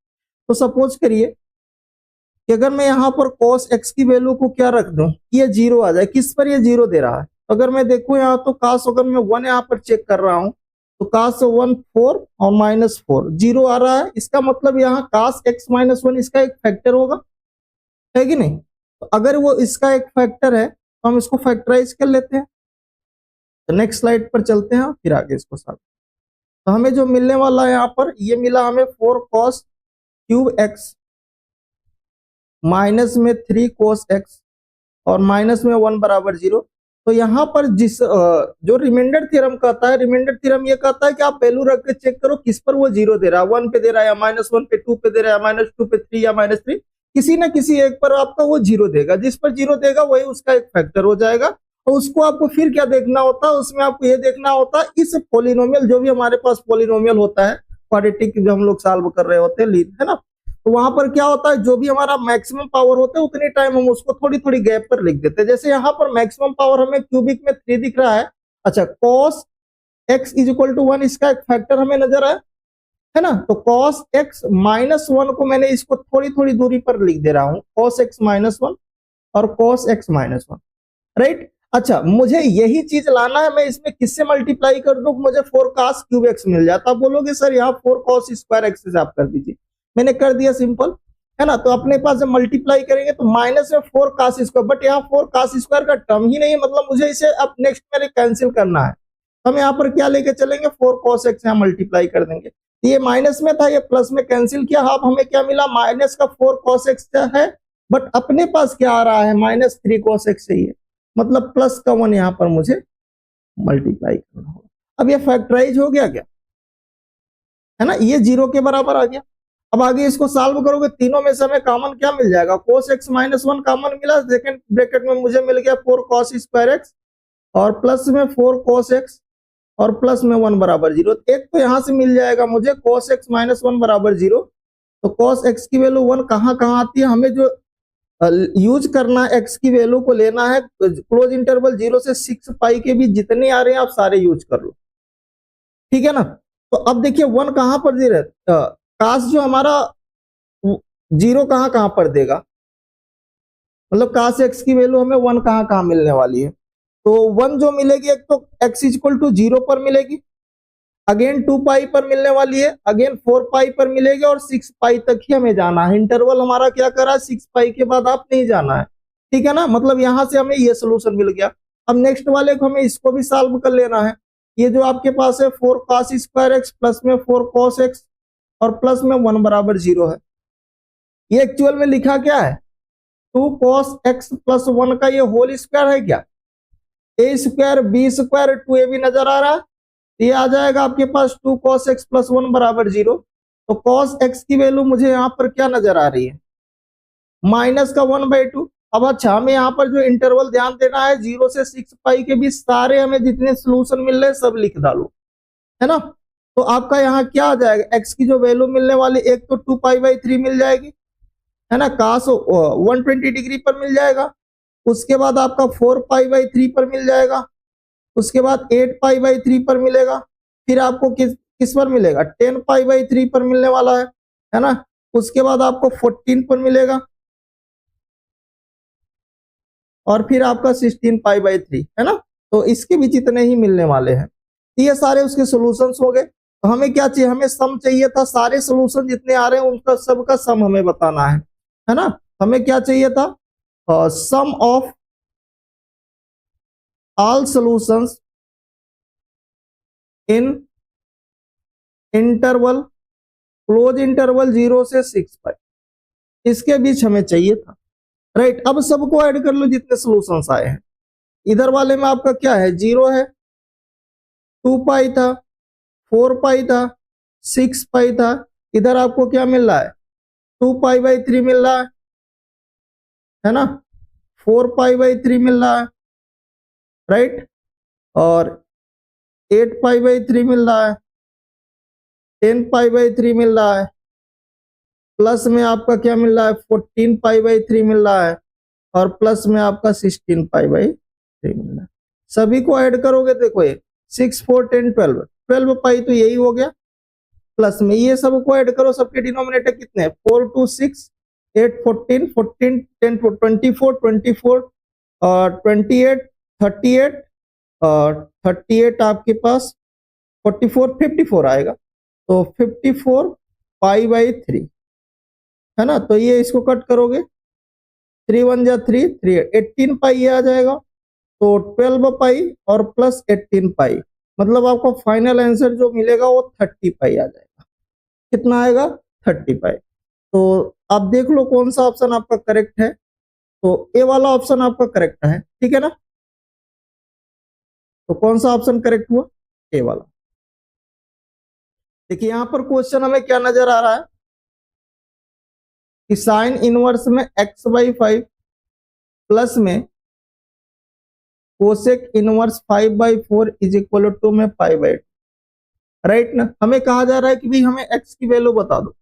S1: तो सपोज करिए कि अगर मैं यहाँ पर cos x की वैल्यू को क्या रख दूं, ये 0 आ जाए, किस पर ये 0 दे रहा है, अगर मैं देखूं यहाँ तो cos, अगर मैं 1 यहाँ पर चेक कर रहा हूं तो cos 1 4 और -4 0 आ रहा है, इसका मतलब यहाँ cos x -1 इसका एक फैक्टर होगा, है कि नहीं। तो अगर वो इसका एक फैक्टर है तो हम इसको फैक्टराइज कर लेते हैं। तो नेक्स्ट स्लाइड पर चलते हैं, फिर आगे इसको सॉल्व। तो हमें जो मिलने वाला है यहाँ पर, ये मिला हमें 4 cos क्यूब x माइनस में 3 cos x और माइनस में 1 बराबर 0। तो यहाँ पर जिस जो रिमाइंडर थ्योरम कहता है, रिमाइंडर थ्योरम ये कहता है कि आप वैल्यू रख के चेक करो किस पर वो 0 दे रहा है, 1 पे दे रहा है या -1 पे, 2 पे दे रहा है, -2 पे, 3 या -3, किसी ना किसी एक पर आपका वो 0 देगा, जिस पर 0 देगा वही उसका एक फैक्टर हो जाएगा। और उसको आपको फिर क्या देखना होता है, उसमें आपको ये देखना होता है इस पॉलिनोमियल, जो भी हमारे पास पॉलिनोमियल होता है क्वाड्रेटिक जो हम लोग सॉल्व कर रहे होते हैं, है ना, तो वहां पर क्या होता है, जो भी हमारा मैक्सिमम पावर होता है उतने टाइम हम उसको थोड़ी थोड़ी गैप पर लिख देते हैं। जैसे यहाँ पर मैक्सिमम पावर हमें क्यूबिक में 3 दिख रहा है। अच्छा, cos x is equal to 1 इसका एक फैक्टर हमें नजर आया, है ना। तो cos x -1 को मैंने इसको थोड़ी थोड़ी दूरी पर लिख दे रहा हूं, cos x -1 और cos x -1, राइट। अच्छा, मुझे यही चीज लाना है, मैं इसमें किससे मल्टीप्लाई कर दूं, मुझे 4 cos क्यूब x मिल जाता। आप बोलोगे सर यहाँ 4 cos स्क्वायर x से आप कर दीजिए, मैंने कर दिया सिंपल, है ना। तो अपने पास जब मल्टीप्लाई करेंगे तो माइनस में 4 cos स्क्वायर, बट यहाँ 4 cos स्क्वायर का टर्म ही नहीं है, मतलब मुझे इसे अब नेक्स्ट मेरे कैंसिल करना है। हम यहाँ पर क्या लेके चलेंगे, 4 cos x यहाँ मल्टीप्लाई कर देंगे। ये माइनस में था, ये प्लस में कैंसिल किया, अब हमें क्या मिला, माइनस का 4 cos x है, बट अपने पास क्या आ रहा है, -3 cos x चाहिए, मतलब प्लस का 1 यहाँ पर मुझे मल्टीप्लाई करना होगा। अब ये फैक्टराइज हो गया क्या, है ना, ये 0 के बराबर आ गया। अब आगे इसको सॉल्व करोगे, तीनों में से हमें कॉमन क्या मिल जाएगा, cos x -1 कॉमन मिला, सेकंड ब्रैकेट में मुझे मिल गया 4 cos स्क्वायर x और प्लस में 4 cos x और प्लस में 1 बराबर 0। एक तो यहां से मिल जाएगा मुझे cos x -1 बराबर 0। तो cos x की वैल्यू 1 कहाँ कहाँ आती है, हमें जो यूज करना है, x की वैल्यू को लेना है क्लोज इंटरवल 0 से 6 पाई के बीच जितने आ रहे हैं आप सारे यूज कर लो, ठीक है ना। तो अब देखिए 1 कहां पर दे रहे, काश जो हमारा 0 कहां कहां पर देगा, मतलब काश x की वैल्यू हमें 1 कहां कहां मिलने वाली है। तो 1 जो मिलेगी, एक तो x इक्वल टू 0 पर मिलेगी, अगेन 2 पाई पर मिलने वाली है, अगेन 4 पाई पर मिलेगी, और 6 पाई तक ही हमें जाना है। इंटरवल हमारा क्या करा है, 6 पाई के बाद आप नहीं जाना है, ठीक है ना। मतलब यहां से हमें ये सोल्यूशन मिल गया। अब नेक्स्ट वाले को हमें इसको भी सॉल्व कर लेना है। ये जो आपके पास है 4 cos स्क्वायर x प्लस में 4 cos x और प्लस में 1 बराबर 0 है, ये एक्चुअल में लिखा क्या है, 2 cos x प्लस 1 का ये होल स्क्वायर है क्या, a square b square 2ab नजर आ रहा है, ये आ जाएगा आपके पास 2 cos x प्लस 1 बराबर 0। तो cos x की वैल्यू मुझे यहाँ पर क्या नजर आ रही है, माइनस का 1/2। अब अच्छा, हमें यहाँ पर जो इंटरवल ध्यान देना है, 0 से 6 पाई के बीच सारे हमें जितने सोल्यूशन मिल रहे हैं सब लिख डालो, है ना। तो आपका यहाँ क्या आ जाएगा, x की जो वैल्यू मिलने वाली, एक तो 2 पाई बाई 3 मिल जाएगी, है ना, cos 120 डिग्री पर मिल जाएगा। उसके बाद आपका 4 पाई/3 पर मिल जाएगा। उसके बाद 8 पाई/3 पर मिलेगा। फिर आपको किस पर मिलेगा, 10 पाई/3 पर मिलने वाला है ना। उसके बाद आपको 14 पर मिलेगा और फिर आपका 16 पाई/3, है ना। तो इसके भी जितने ही मिलने वाले हैं, ये सारे उसके सॉल्यूशंस हो गए। तो हमें क्या चाहिए, हमें सम चाहिए था, सारे सॉल्यूशन जितने आ रहे हैं उनका सबका सम हमें बताना है ना। हमें क्या चाहिए था, sum of all solutions in interval, close interval 0 से 6 पाई, इसके बीच हमें चाहिए था। राइट, अब सबको ऐड कर लो जितने सॉल्यूशंस आए हैं। इधर वाले में आपका क्या है, 0 है, 2 पाई था, 4 पाई था, 6 पाई था। इधर आपको क्या मिल रहा है, 2 पाई/3 मिल रहा है ना, 4 पाई/3 मिल रहा है, राइट, और 8 पाई/3 मिल रहा है, 10 पाई/3 मिल रहा है, प्लस में आपका क्या मिल रहा है, 14 पाई/3 मिल रहा है, और प्लस में आपका 16 पाई/3 मिल रहा है। सभी को ऐड करोगे, देखो ये 6 4 10 12 पाई तो यही हो गया, प्लस में ये सबको ऐड करो, सबके डिनोमिनेटर कितने हैं, 4 2 6 8 14 14 10 24 24 और 28 38 और 38 आपके पास 44 54 आएगा। तो 54 पाई/3, है ना। तो ये इसको कट करोगे, 3 1 जा 3 3 18 पाई ये आ जाएगा। तो 12 पाई और प्लस 18 पाई, मतलब आपको फाइनल आंसर जो मिलेगा वो 30 पाई आ जाएगा। कितना आएगा, 30 पाई। तो आप देख लो कौन सा ऑप्शन आपका करेक्ट है। तो ए वाला ऑप्शन आपका करेक्ट है, ठीक है ना। तो कौन सा ऑप्शन करेक्ट हुआ, ए वाला। देखिए यहां पर क्वेश्चन हमें क्या नजर आ रहा है कि साइन इनवर्स में x/5 प्लस में cosec inverse 5/4 is equal to में π/2, राइट ना। हमें कहा जा रहा है कि भाई हमें x की वैल्यू बता दो,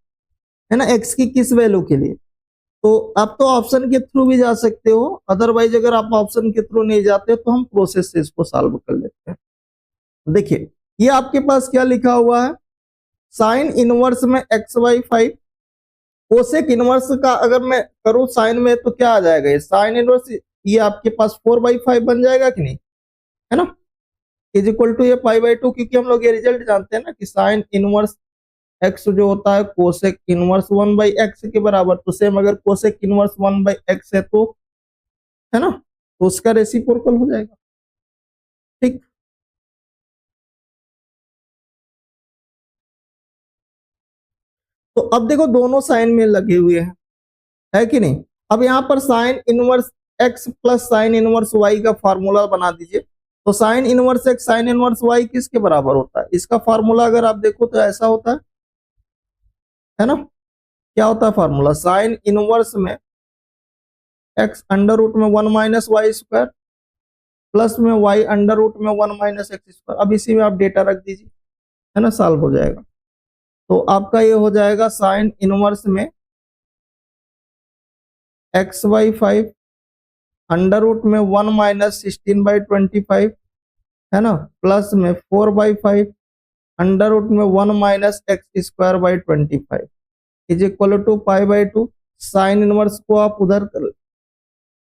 S1: है ना, x की किस वैल्यू के लिए। तो आप तो ऑप्शन के थ्रू भी जा सकते हो, अदरवाइज अगर आप ऑप्शन के थ्रू नहीं जाते तो हम प्रोसेस से इसको सॉल्व कर लेते हैं। देखिए ये आपके पास क्या लिखा हुआ है, साइन इनवर्स में x/5, कोसेक इनवर्स का अगर मैं करूं साइन में तो क्या आ जाएगा, ये साइन इनवर्स ये आपके पास 4/5 बन जाएगा कि नहीं, है ना, इज इक्वल टू ये π/2, क्योंकि हम लोग ये रिजल्ट जानते हैं ना कि साइन इनवर्स x जो होता है कोसेक इनवर्स 1/x के बराबर। तो सेम अगर कोसेक इनवर्स 1/x है तो, है ना, तो उसका रेसिप्रोकल हो जाएगा, ठीक। तो अब देखो दोनों साइन में लगे हुए हैं, है कि नहीं। अब यहाँ पर sine inverse x plus sine inverse y का फॉर्मूला बना दीजिए। तो sine inverse x sine inverse y किसके बराबर होता है, इसका फॉर्मूला अगर आप देखो तो ऐसा होता है ना। क्या होता है फॉर्मूला, साइन इनवर्स में x अंडर रूट में 1 माइनस वाई स्क्वायर प्लस में y अंडर रूट में 1 माइनस एक्स स्क्वायर। अब इसी में आप डेटा रख दीजिए, है ना, सॉल्व हो जाएगा। तो आपका ये हो जाएगा साइन इनवर्स में x/5 अंडर रूट में 1 माइनस 16/25, है ना, प्लस में 4/5 अंडर रूट में 1 minus x²/25 is equal to π/2। Sine inverse को आप उधर कर,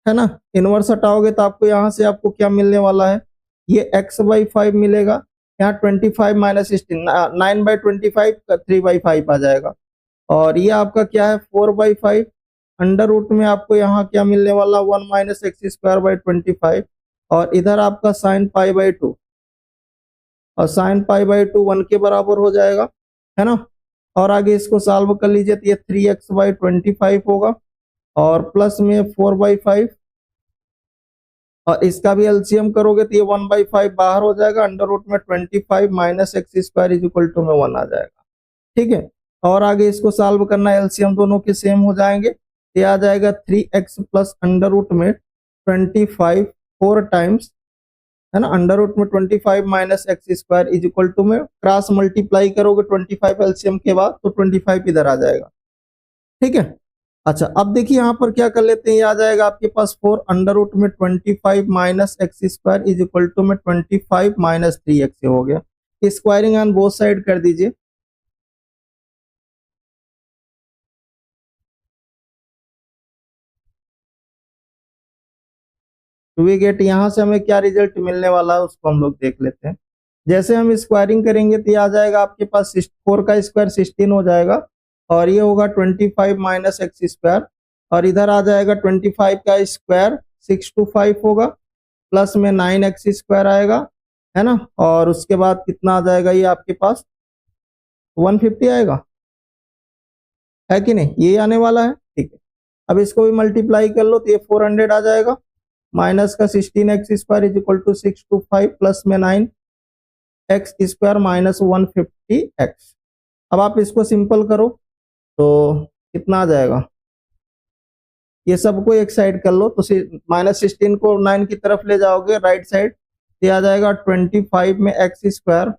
S1: है ना, इनवर्स हटाओगे तो आपको यहाँ से आपको क्या मिलने वाला है, ये x/5 मिलेगा, यहाँ 25 माइनस 16 9/25 का 3/5 आ जाएगा। और ये आपका क्या है 4/5 अंडर रूट में आपको यहाँ क्या मिलने वाला 1 माइनस x²/25, और इधर आपका साइन π/2, और साइन π/2 1 के बराबर हो जाएगा, है ना। और आगे इसको सॉल्व कर लीजिए तो ये 3x/25 होगा, और प्लस में 4/5, और इसका भी एलसीएम करोगे तो ये 1/5 बाहर हो जाएगा, अंडर रूट में 25 minus x² is equal to में 1 आ जाएगा, ठीक है। और आगे इसको सॉल्व करना है, एलसीएम दोनों के सेम हो जाएंगे, ये आ जाएगा 3x प्लस अंडर रूट में 25 4 टाइम्स, है ना, अंडर रूट में 25 minus x² is equal to में क्रॉस मल्टीप्लाई करोगे 25 एलसीएम के बाद तो 25 इधर आ जाएगा, ठीक है। अच्छा, अब देखिए यहाँ पर क्या कर लेते हैं, ये आ जाएगा आपके पास 4 अंडर रूट में 25 minus X square is equal to में 25 माइनस 3x हो गया। स्क्वायरिंग ऑन बोथ साइड कर दीजिए। तो वी गेट, यहाँ से हमें क्या रिजल्ट मिलने वाला है उसको हम लोग देख लेते हैं। जैसे हम स्क्वायरिंग करेंगे तो ये आ जाएगा आपके पास 4 का स्क्वायर 16 हो जाएगा, और ये होगा 25 माइनस एक्स स्क्वायर, और इधर आ जाएगा 25 का स्क्वायर 625 होगा, प्लस में 9x स्क्वायर आएगा, है ना। और उसके बाद कितना आ जाएगा, ये आपके पास 150 आएगा, है कि नहीं, ये आने वाला है। ठीक है, अब इसको भी मल्टीप्लाई कर लो तो ये 400 आ जाएगा, माइनस का 16x square is equal to 625 plus में 9x स्क्वायर माइनस 150x। अब आप इसको सिंपल करो तो कितना आ जाएगा, ये सबको एक साइड कर लो तो -16 को 9 की तरफ ले जाओगे राइट साइड, ये आ जाएगा 25 में एक्स स्क्वायर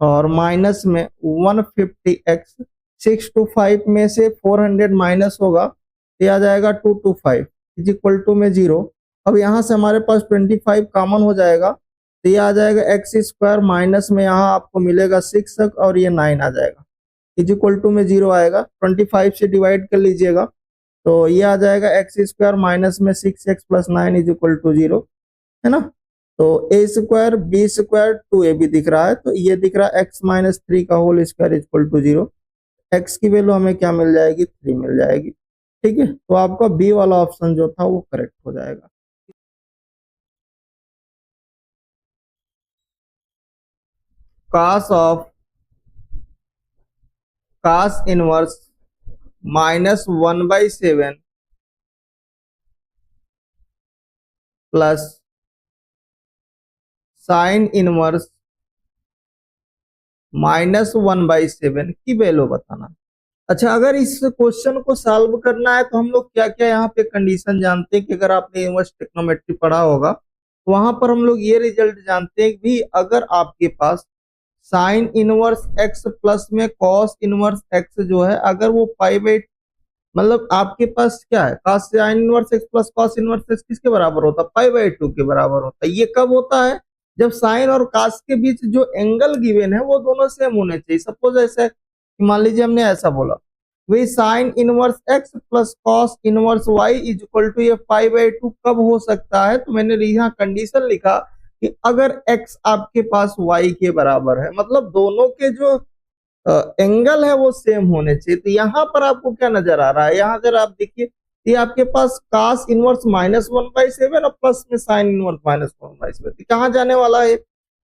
S1: और माइनस में 150x, 625 में से 400 माइनस होगा, ये आ जाएगा 225 इज इक्वल टू में 0। अब यहाँ से हमारे पास 25 कॉमन हो जाएगा, तो ये आ जाएगा एक्स स्क्वायर माइनस में यहाँ आपको मिलेगा 6 और ये 9 आ जाएगा, इज इक्वल टू में 0 आएगा। 25 से डिवाइड कर लीजिएगा तो ये आ जाएगा एक्स स्क्वायर माइनस में 6x plus 9 is equal to 0, है ना। तो ए स्क्वायर बी स्क्वायर 2ab भी दिख रहा है, तो ये दिख रहा है x माइनस 3 का whole square is equal to 0। x की वैल्यू हमें क्या मिल जाएगी, 3 मिल जाएगी। ठीक है, तो आपका बी वाला ऑप्शन जो था वो करेक्ट हो जाएगा। कास इनवर्स -1/7 प्लस साइन इनवर्स -1/7 की वैल्यू बताना। अच्छा, अगर इस क्वेश्चन को सॉल्व करना है तो हम लोग क्या क्या यहाँ पे कंडीशन जानते हैं कि अगर आपने इनवर्स ट्रिग्नोमेट्री पढ़ा होगा तो वहां पर हम लोग ये रिजल्ट जानते हैं कि अगर आपके पास साइन इनवर्स एक्स प्लस में कॉस इनवर्स एक्स जो है, अगर वो पाई बाई, मतलब आपके पास क्या है, cos sine inverse X plus cos inverse x किसके बराबर होता है, पाई/2 के बराबर होता है। ये कब होता है, जब साइन और कॉस के बीच जो एंगल गिवन है वो दोनों सेम होने चाहिए। सपोज ऐसे मान लीजिए हमने ऐसा बोला, वही sine inverse X plus cos inverse Y is equal to ये पाई/2 कब हो सकता है, तो मैंने यहाँ कंडीशन लिखा कि अगर x आपके पास y के बराबर है, मतलब दोनों के जो एंगल है वो सेम होने चाहिए। तो यहाँ पर आपको क्या नजर आ रहा है, यहाँ अगर आप देखिए ये आपके पास cos इनवर्स -1/7 और प्लस में साइन इनवर्स -1/7 कहाँ जाने वाला है,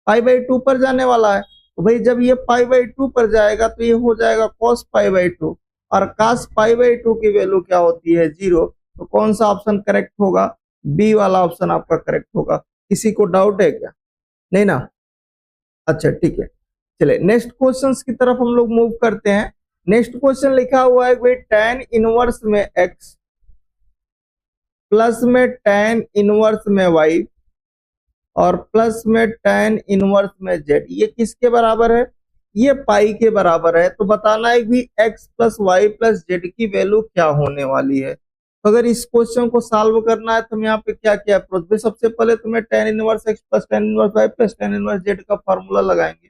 S1: पाई/2 पर जाने वाला है। तो भाई जब ये पाई/2 पर जाएगा तो ये हो जाएगा cos पाई/2, और cos पाई/2 की वैल्यू क्या होती है, 0। तो कौन सा ऑप्शन करेक्ट होगा, बी वाला ऑप्शन आपका करेक्ट होगा। किसी को डाउट है क्या, नहीं ना। अच्छा ठीक है, चले नेक्स्ट क्वेश्चंस की तरफ हम लोग मूव करते हैं। नेक्स्ट क्वेश्चन लिखा हुआ है भाई tan इनवर्स में x प्लस में tan इनवर्स में y और प्लस में tan इनवर्स में z, ये किसके बराबर है, ये पाई के बराबर है। तो बताना है कि x plus Y plus Z की वैल्यू क्या होने वाली है। तो अगर इस क्वेश्चन को सॉल्व करना है तो हम यहाँ पे क्या क्या अप्रोच, सबसे पहले तुम्हें tan inverse x plus tan inverse y plus tan inverse z का फॉर्मूला लगाएंगे।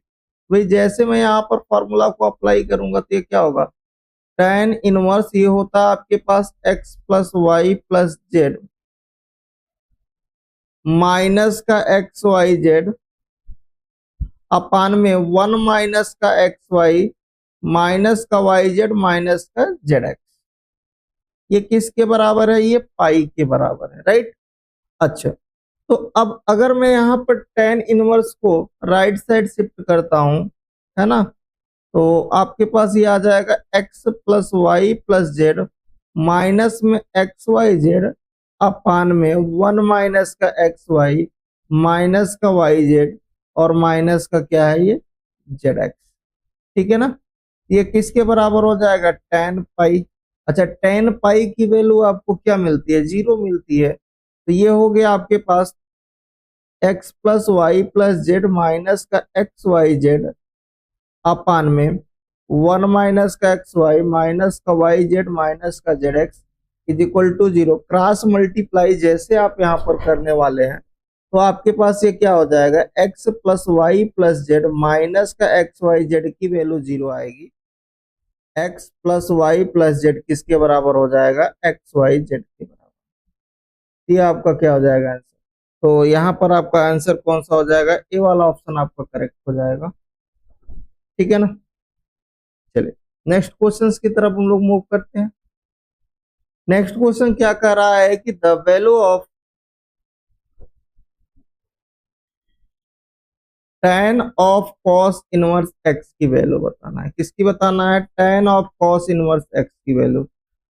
S1: भाई जैसे मैं यहाँ पर फॉर्मूला को अप्लाई करूंगा तो ये क्या होगा, tan इनवर्स ये होता है आपके पास x plus Y plus Z minus का एक्स वाई जेड अपान में 1 माइनस का एक्स वाई माइनस का वाई जेड माइनस का जेड एक्स, ये किसके बराबर है, ये पाई के बराबर है, राइट। अच्छा, तो अब अगर मैं यहाँ पर tan इनवर्स को राइट साइड शिफ्ट करता हूं, है ना, तो आपके पास ये आ जाएगा x plus Y plus Z minus में एक्स वाई जेड अपान में 1 माइनस का एक्स वाई माइनस का वाई जेड और माइनस का क्या है, ये जेड एक्स। ठीक है ना, ये किसके बराबर हो जाएगा, tan पाई। अच्छा, tan पाई की वैल्यू आपको क्या मिलती है, 0 मिलती है। तो ये हो गया आपके पास x plus Y plus Z minus का एक्स वाई जेड अपान में 1 माइनस का एक्स वाई माइनस का वाई जेड माइनस का Z X is equal to 0। Cross multiply जैसे आप यहाँ पर करने वाले हैं तो आपके पास ये क्या हो जाएगा, X plus Y plus Z minus का एक्स वाई जेड की वैल्यू 0 आएगी। X plus Y plus Z किसके बराबर हो जाएगा, एक्स वाई जेड के बराबर। ये आपका क्या हो जाएगा आंसर। तो यहाँ पर आपका आंसर कौन सा हो जाएगा, ए वाला ऑप्शन आपका करेक्ट हो जाएगा। ठीक है ना। चलिए नेक्स्ट क्वेश्चन की तरफ हम लोग मूव करते हैं। नेक्स्ट क्वेश्चन क्या कह रहा है कि the value of tan of cos inverse x की वैल्यू बताना है। किसकी बताना है, tan of cos inverse x की वैल्यू।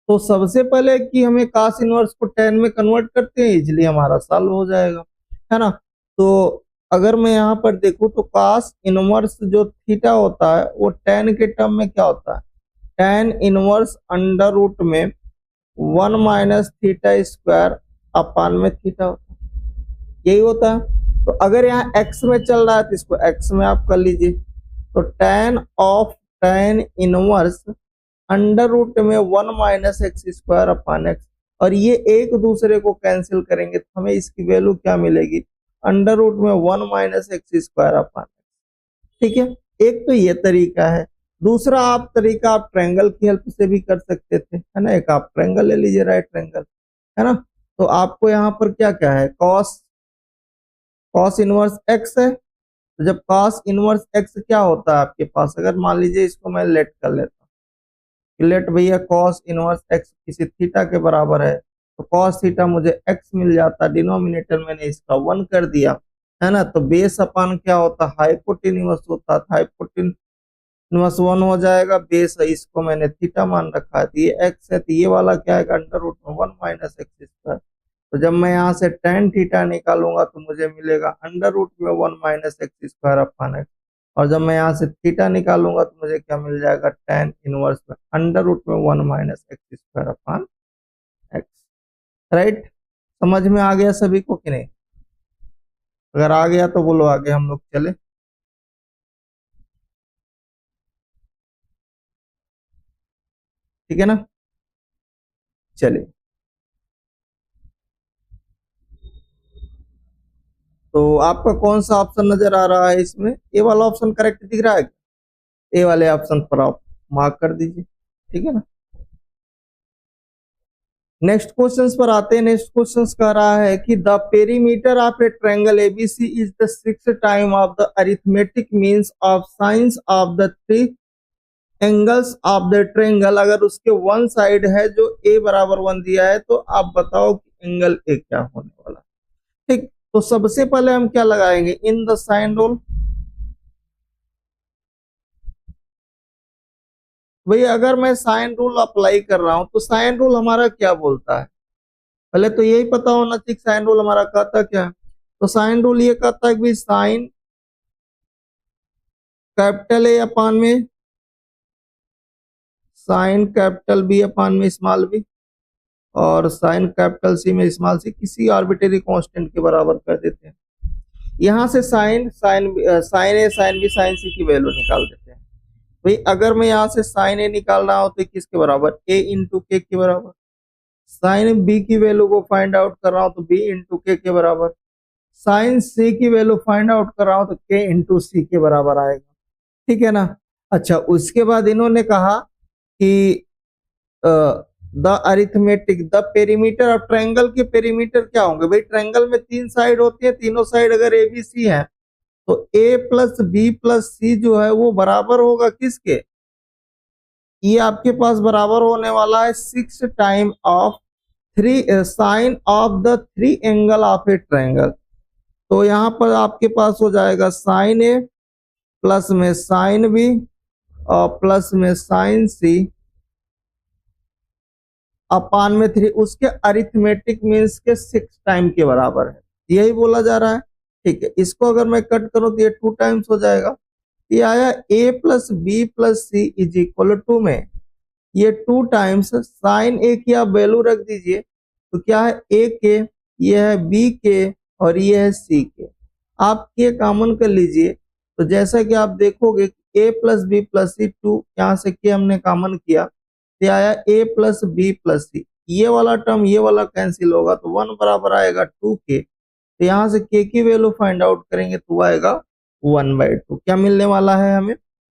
S1: तो सबसे पहले कि हमें cos इनवर्स को tan में कन्वर्ट करते हैं, इजिली हमारा सॉल्व हो जाएगा, है ना। तो अगर मैं यहाँ पर देखूं तो cos इनवर्स जो थीटा होता है वो tan के टर्म में क्या होता है, tan इनवर्स अंडर रूट में 1 माइनस थीटा स्क्वायर अपान में थीटा होता है, यही होता है। तो अगर यहाँ x में चल रहा है तो इसको x में आप कर लीजिए। तो tan इनवर्स अंडर रूट में 1 minus X square upon x, और ये एक दूसरे को कैंसिल करेंगे तो हमें इसकी वैल्यू क्या मिलेगी, अंडर रूट में 1 minus X square upon x. ठीक है, एक तो ये तरीका है। दूसरा आप तरीका आप ट्रायंगल की हेल्प से भी कर सकते थे, है ना। एक आप ट्रायंगल ले लीजिए, राइट ट्रायंगल, है ना। तो आपको यहाँ पर क्या क्या है, कॉस इनवर्स एक्स है। तो जब कॉस इनवर्स एक्स क्या होता है आपके पास, अगर मान लीजिए इसको मैं लेट कर लेता हूँ, लेट भैया कॉस इनवर्स एक्स किसी थीटा के बराबर है, तो कॉस थीटा मुझे एक्स मिल जाता, डिनोमिनेटर मैंने इसका 1 कर दिया, है ना। तो बेस अपान क्या होता, हाइपोटेन्यूस होता था, हाइपोटेन्यूस 1 हो जाएगा, बेस है इसको मैंने थीटा मान रखा है, तो ये एक्स है, तो ये वाला क्या है, अंडर रूट में 1 माइनस एक्स स्क्वायर। तो जब मैं यहाँ से tan थीटा निकालूंगा तो मुझे मिलेगा अंडर रूट में 1 minus X square upon x, और जब मैं यहाँ से थीटा निकालूंगा तो मुझे क्या मिल जाएगा, tan इनवर्स में अंडर रूट में 1 minus X square upon x. Right, समझ में आ गया सभी को कि नहीं। अगर आ गया तो बोलो आगे हम लोग चले। ठीक है ना, चलिए। तो आपका कौन सा ऑप्शन नजर आ रहा है इसमें, ए वाला ऑप्शन करेक्ट दिख रहा है, ए वाले ऑप्शन पर आप मार्क कर दीजिए। ठीक है ना। नेक्स्ट क्वेश्चन पर आते हैं। नेक्स्ट क्वेश्चन कह रहा है कि the perimeter of a triangle ABC is the 6th time of the arithmetic means of science of the 3 angles of the triangle. अगर उसके वन साइड है जो ए बराबर 1 दिया है तो आप बताओ कि एंगल ए क्या होने वाला। ठीक, तो सबसे पहले हम क्या लगाएंगे, इन द साइन रूल। भाई अगर मैं साइन रूल अप्लाई कर रहा हूं तो साइन रूल हमारा क्या बोलता है, पहले तो यही पता होना चाहिए साइन रूल हमारा कहता क्या है। तो साइन रूल ये कहता है कि साइन कैपिटल ए अपान में साइन कैपिटल बी अपान में स्मॉल बी, और साइन कैपिटल सी में स्मॉल सी किसी आर्बिट्रेरी कांस्टेंट के बराबर कर देते हैं। यहां से sign A sign B sign सी की वैल्यू निकाल देते हैं। भाई अगर मैं यहाँ से साइन ए निकाल रहा हूं तो किसके बराबर, ए इंटू के के बराबर। साइन बी की वैल्यू को फाइंड आउट कर रहा हूं तो बी इंटू के बराबर। साइन सी की वैल्यू फाइंड आउट कर रहा हूं तो के इंटू सी के बराबर आएगा। ठीक है ना। अच्छा, उसके बाद इन्होंने कहा कि the arithmetic the perimeter of triangle के पेरीमीटर क्या होंगे। भाई ट्रायंगल में 3 साइड होती है, तीनों साइड अगर ए बी सी है तो ए प्लस बी प्लस सी जो है वो बराबर होगा किसके, ये आपके पास बराबर होने वाला है 6 time of 3 sine of the 3 angle of a triangle. तो यहाँ पर आपके पास हो जाएगा साइन ए प्लस में साइन बी और प्लस में साइन सी अपान में 3, उसके अरिथमेटिक मीन्स के 6 टाइम के बराबर है, यही बोला जा रहा है। ठीक है, इसको अगर मैं कट करूं तो ये 2 टाइम्स हो जाएगा। ये आया a plus B plus C is equal to में ये 2 टाइम्स साइन ए की आप वैल्यू रख दीजिए तो क्या है, ए के, ये है बी के और ये है सी के। आप के कॉमन कर लीजिए तो जैसा कि आप देखोगे a प्लस बी प्लस सी, 2 यहाँ से के हमने कॉमन किया तो आया a प्लस बी प्लस सी, ये वाला टर्म ये वाला कैंसिल होगा तो 1 बराबर आएगा 2k। तो यहाँ से k की वैल्यू फाइंड आउट करेंगे तो आएगा 1/2। क्या मिलने वाला है हमें?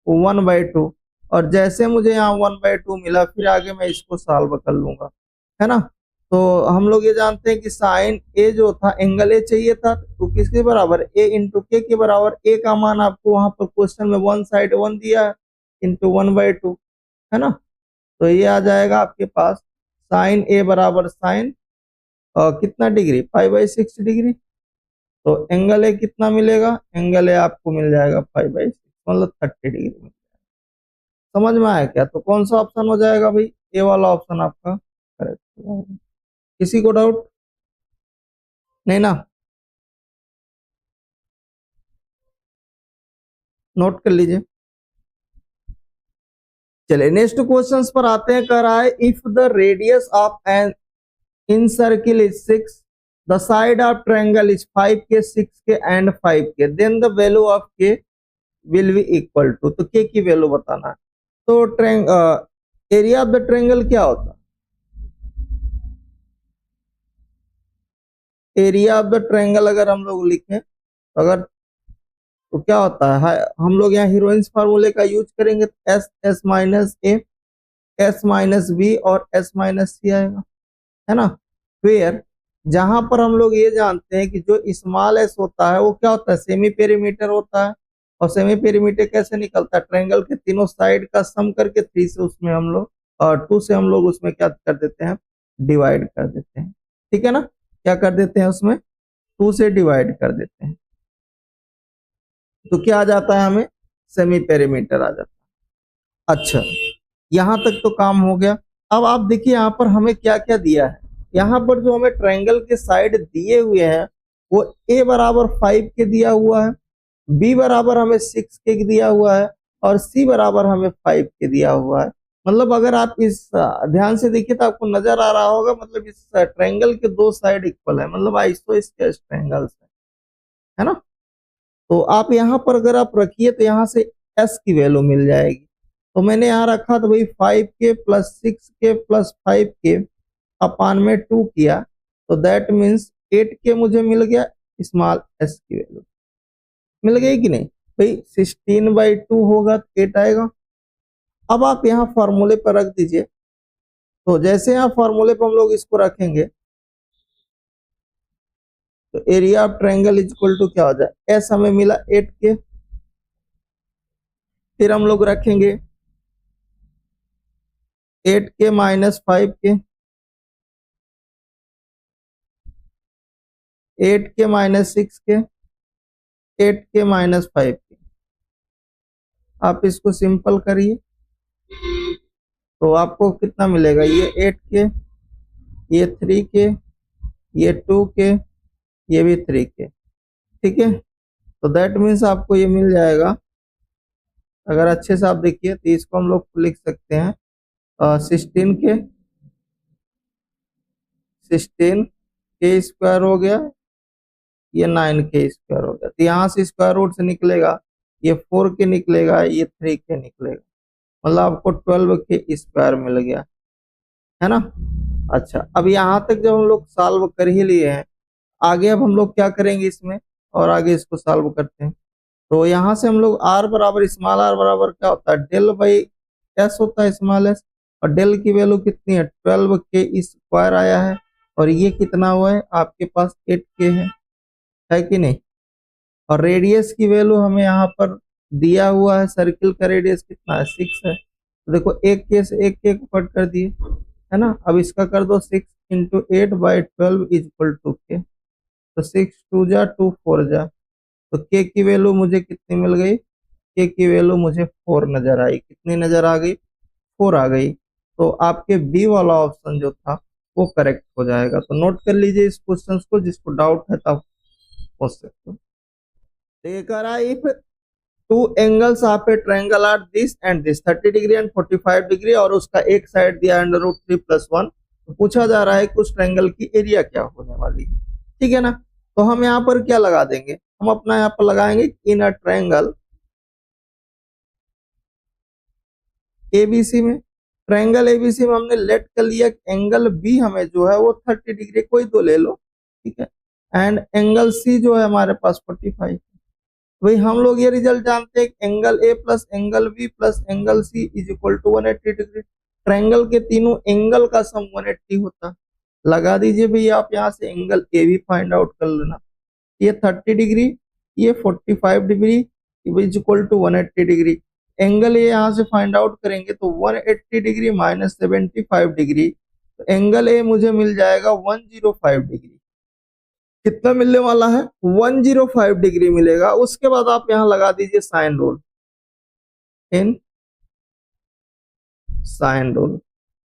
S1: 1/2। और जैसे मुझे यहाँ 1/2 मिला, फिर आगे मैं इसको सॉल्व कर लूंगा, है ना। तो हम लोग ये जानते हैं कि साइन ए जो था, एंगल ए चाहिए था, तो किसके बराबर? ए इंटू के के बराबर। ए का मान आपको वहां पर क्वेश्चन में 1 साइड 1 दिया है, इंटू 1/2, है ना। तो ये आ जाएगा आपके पास साइन ए बराबर साइन कितना डिग्री? 5/6 डिग्री। तो एंगल ए कितना मिलेगा? एंगल ए आपको मिल जाएगा 5/6, मतलब 30 डिग्री में। समझ में आया क्या? तो कौन सा ऑप्शन हो जाएगा भाई? ए वाला ऑप्शन आपका करेक्ट हो जाएगा। किसी को डाउट नहीं ना? नोट कर लीजिए। चलिए नेक्स्ट क्वेश्चंस पर आते हैं। कह रहा है if the radius of an incircle is 6, the side of triangle is 5k, 6k and 5k, then the value of k will be equal to. तो k की वैल्यू बताना है। तो एरिया ऑफ द ट्रायंगल क्या होता है? Area of the triangle अगर हम लोग लिखें तो अगर तो क्या होता है, हम लोग यहाँ हीरोइंस फार्मूले का यूज करेंगे तो एस एस माइनस ए, एस माइनस बी और एस माइनस सी आएगा, है ना। फिर जहां पर हम लोग ये जानते हैं कि जो स्मॉल एस होता है वो क्या होता है? सेमी पेरीमीटर होता है। और सेमी पेरीमीटर कैसे निकलता है? ट्रायंगल के तीनों साइड का सम करके 3 से उसमें हम लोग और 2 से हम लोग उसमें क्या कर देते हैं? डिवाइड कर देते हैं, ठीक है ना। क्या कर देते हैं? उसमें 2 से डिवाइड कर देते हैं। तो क्या आ जाता है हमें? सेमी पेरीमीटर आ जाता है। अच्छा, यहां तक तो काम हो गया। अब आप देखिए यहाँ पर हमें क्या क्या दिया है। यहाँ पर जो हमें ट्रायंगल के साइड दिए हुए हैं वो ए बराबर 5 के दिया हुआ है, बी बराबर हमें 6 के दिया हुआ है और सी बराबर हमें 5 के दिया हुआ है। मतलब अगर आप इस ध्यान से देखिए तो आपको नजर आ रहा होगा, मतलब इस ट्रायंगल के दो साइड इक्वल है, मतलब आइसोस्केलेस ट्रायंगल है ना। तो आप यहाँ पर अगर आप रखिए तो यहाँ से एस की वैल्यू मिल जाएगी। तो मैंने यहाँ रखा तो भाई 5k plus 6k plus 5k अपान में 2 किया, तो दैट मीन्स 8k मुझे मिल गया। स्मॉल एस की वैल्यू मिल गई कि नहीं भाई? 16/2 होगा तो 8 आएगा। अब आप यहाँ फॉर्मूले पर रख दीजिए। तो जैसे यहाँ फॉर्मूले पर हम लोग इसको रखेंगे तो area of triangle is equal to क्या हो जाए? एस हमें मिला 8k, फिर हम लोग रखेंगे 8k minus 5k, 8k minus 6k, 8k minus 5k। आप इसको सिंपल करिए तो आपको कितना मिलेगा? ये 8k, ये 3k, ये 2k, ये भी 3k, ठीक है। तो दैट मीन्स आपको ये मिल जाएगा। अगर अच्छे से आप देखिए तो इसको हम लोग लिख सकते हैं 16k, 16k² हो गया, ये 9k² हो गया। तो यहाँ से स्क्वायर रूट से निकलेगा, ये 4k निकलेगा, ये 3k निकलेगा, मतलब आपको 12k² मिल गया, है ना। अच्छा, अब यहाँ तक जब हम लोग सॉल्व कर ही लिए हैं, आगे अब हम लोग क्या करेंगे इसमें, और आगे इसको सॉल्व करते हैं। तो यहाँ से हम लोग आर बराबर स्मॉल आर बराबर क्या होता है? डेल बाई एस होता है, स्मॉल एस। और डेल की वैल्यू कितनी है? 12k² आया है। और ये कितना हुआ है? आपके पास 8k है कि नहीं। और रेडियस की वैल्यू हमें यहाँ पर दिया हुआ है, सर्किल का रेडियस कितना है? 6 है। तो देखो एक के से एक के को कट कर दिए, है ना। अब इसका कर दो 6 इंटू 8/12 इज इक्वल टू के। तो 6 2 जा 2 4 जा, तो के की वैल्यू मुझे कितनी मिल गई? के की वैल्यू मुझे 4 नजर आई। कितनी नजर आ गई? 4 आ गई। तो आपके बी वाला ऑप्शन जो था वो करेक्ट हो जाएगा। तो नोट कर लीजिए इस क्वेश्चन को, जिसको डाउट है तब पूछ सकते हो। If two angles of a triangle are this and this 30 degree and 45 degree, और उसका एक साइड दिया √3+1, तो पूछा जा रहा है कि उस ट्रायंगल की एरिया क्या होने वाली है, ठीक है ना। तो हम यहाँ पर क्या लगा देंगे? हम अपना यहाँ पर लगाएंगे इन अ ट्रायंगल एबीसी में, ट्रायंगल एबीसी में हमने लेट कर लिया एंगल बी हमें जो है वो 30 डिग्री, कोई दो ले लो, ठीक है, एंड एंगल सी जो है हमारे पास 45। वही हम लोग ये रिजल्ट जानते हैं, angle A plus angle B plus angle C is equal to 180 degree. Triangle के तीनों एंगल का सम 180 होता है। लगा दीजिए भैया, आप यहाँ से एंगल ए भी फाइंड आउट कर लेना, ये 30 डिग्री, ये 45 degree is equal to 180 degree. Angle A यहाँ से फाइंड आउट करेंगे तो 180 डिग्री माइनस 75 डिग्री, तो एंगल ए मुझे मिल जाएगा 105 डिग्री। कितना मिलने वाला है? 105 डिग्री मिलेगा। उसके बाद आप यहां लगा दीजिए साइन रूल, इन साइन रूल।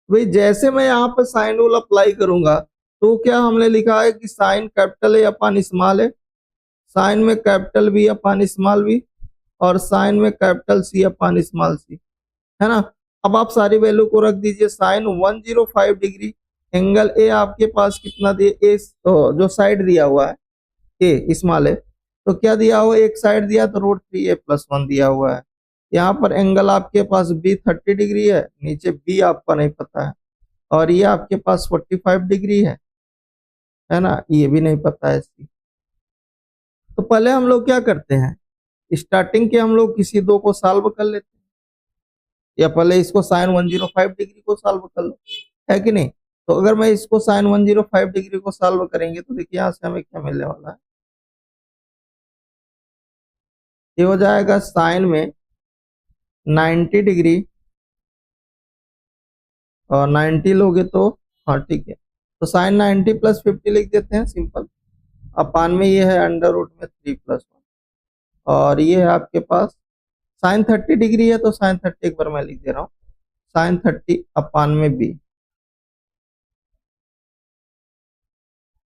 S1: भाई जैसे मैं यहाँ पे साइन रूल अप्लाई करूंगा तो क्या हमने लिखा है कि sine capital A upon small A, sine में capital B upon small B, और साइन में capital C upon small C, है ना। अब आप सारी वैल्यू को रख दीजिए। साइन 105 डिग्री, एंगल ए आपके पास कितना दिए, ए जो साइड दिया हुआ है ए स्मॉल है, तो क्या दिया हुआ, एक साइड दिया तो √3a+1 दिया हुआ है। यहाँ पर एंगल आपके पास बी 30 डिग्री है, नीचे बी आपका नहीं पता है, और ये आपके पास 45 डिग्री है ना, ये भी नहीं पता है सी। तो पहले हम लोग क्या करते हैं, स्टार्टिंग के हम लोग किसी दो को सॉल्व कर लेते हैं, या पहले इसको साइन 105 डिग्री को सॉल्व कर लो, है कि नहीं। तो अगर मैं इसको साइन 105 डिग्री को सॉल्व करेंगे तो देखिए यहाँ से हमें क्या मिलने वाला है, ये हो जाएगा साइन में 90 डिग्री, और 90 लोगे तो, हाँ ठीक है, तो साइन 90 प्लस 50 लिख देते हैं सिंपल, अपान में ये है √3+1, और ये है आपके पास साइन 30 डिग्री है तो साइन 30 एक बार मैं लिख दे रहा हूँ, साइन 30 अपान में बी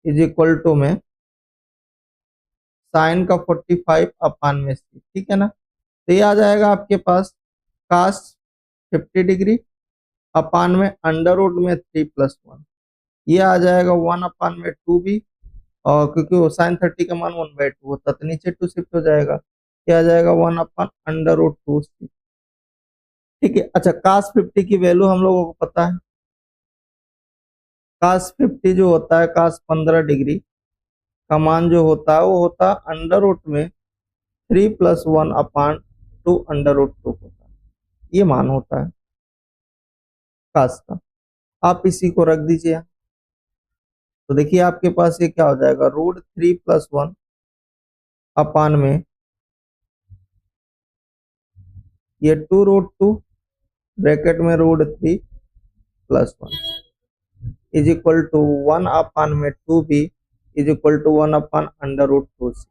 S1: इज इक्वल टू में साइन का 45 अपान में सी, ठीक है ना। तो ये आ जाएगा आपके पास कास 50 डिग्री अपान में √3+1, ये आ जाएगा 1 अपान में 2b, और क्योंकि वो साइन 30 का मान 1/2 होता तो नीचे 2 शिफ्ट हो जाएगा, ये आ जाएगा 1 अपान √2c, ठीक है। अच्छा, कास 50 की वैल्यू हम लोगों को पता है, कास 50 जो होता है, कास 15 डिग्री का मान जो होता है वो होता है अंडर रूट में 3+1 अपान 2 √2 होता है, ये मान होता है कास का। आप इसी को रख दीजिए, तो देखिए आपके पास ये क्या हो जाएगा, √3+1 अपान में ये 2√2 ब्रैकेट में √3+1 इज इक्वल टू 1 अपान में 2b is equal to 1 upon √2c,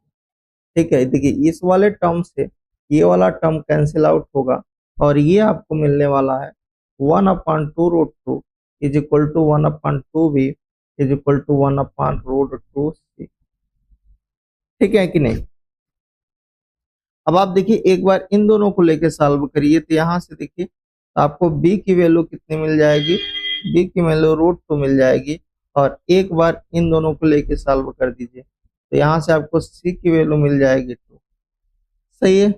S1: ठीक है। देखिए इस वाले टर्म से ये वाला टर्म कैंसिल आउट होगा, और ये आपको मिलने वाला है 1/2√2 is equal to 1/2b is equal to 1/√2c, ठीक है कि नहीं। अब आप देखिए एक बार इन दोनों को लेके सॉल्व करिए, तो यहाँ से देखिए आपको b की वैल्यू कितनी मिल जाएगी, b की वैल्यू √2 मिल जाएगी, और एक बार इन दोनों को लेके सॉल्व कर दीजिए, तो यहाँ से आपको c की वैल्यू मिल जाएगी 2, सही है।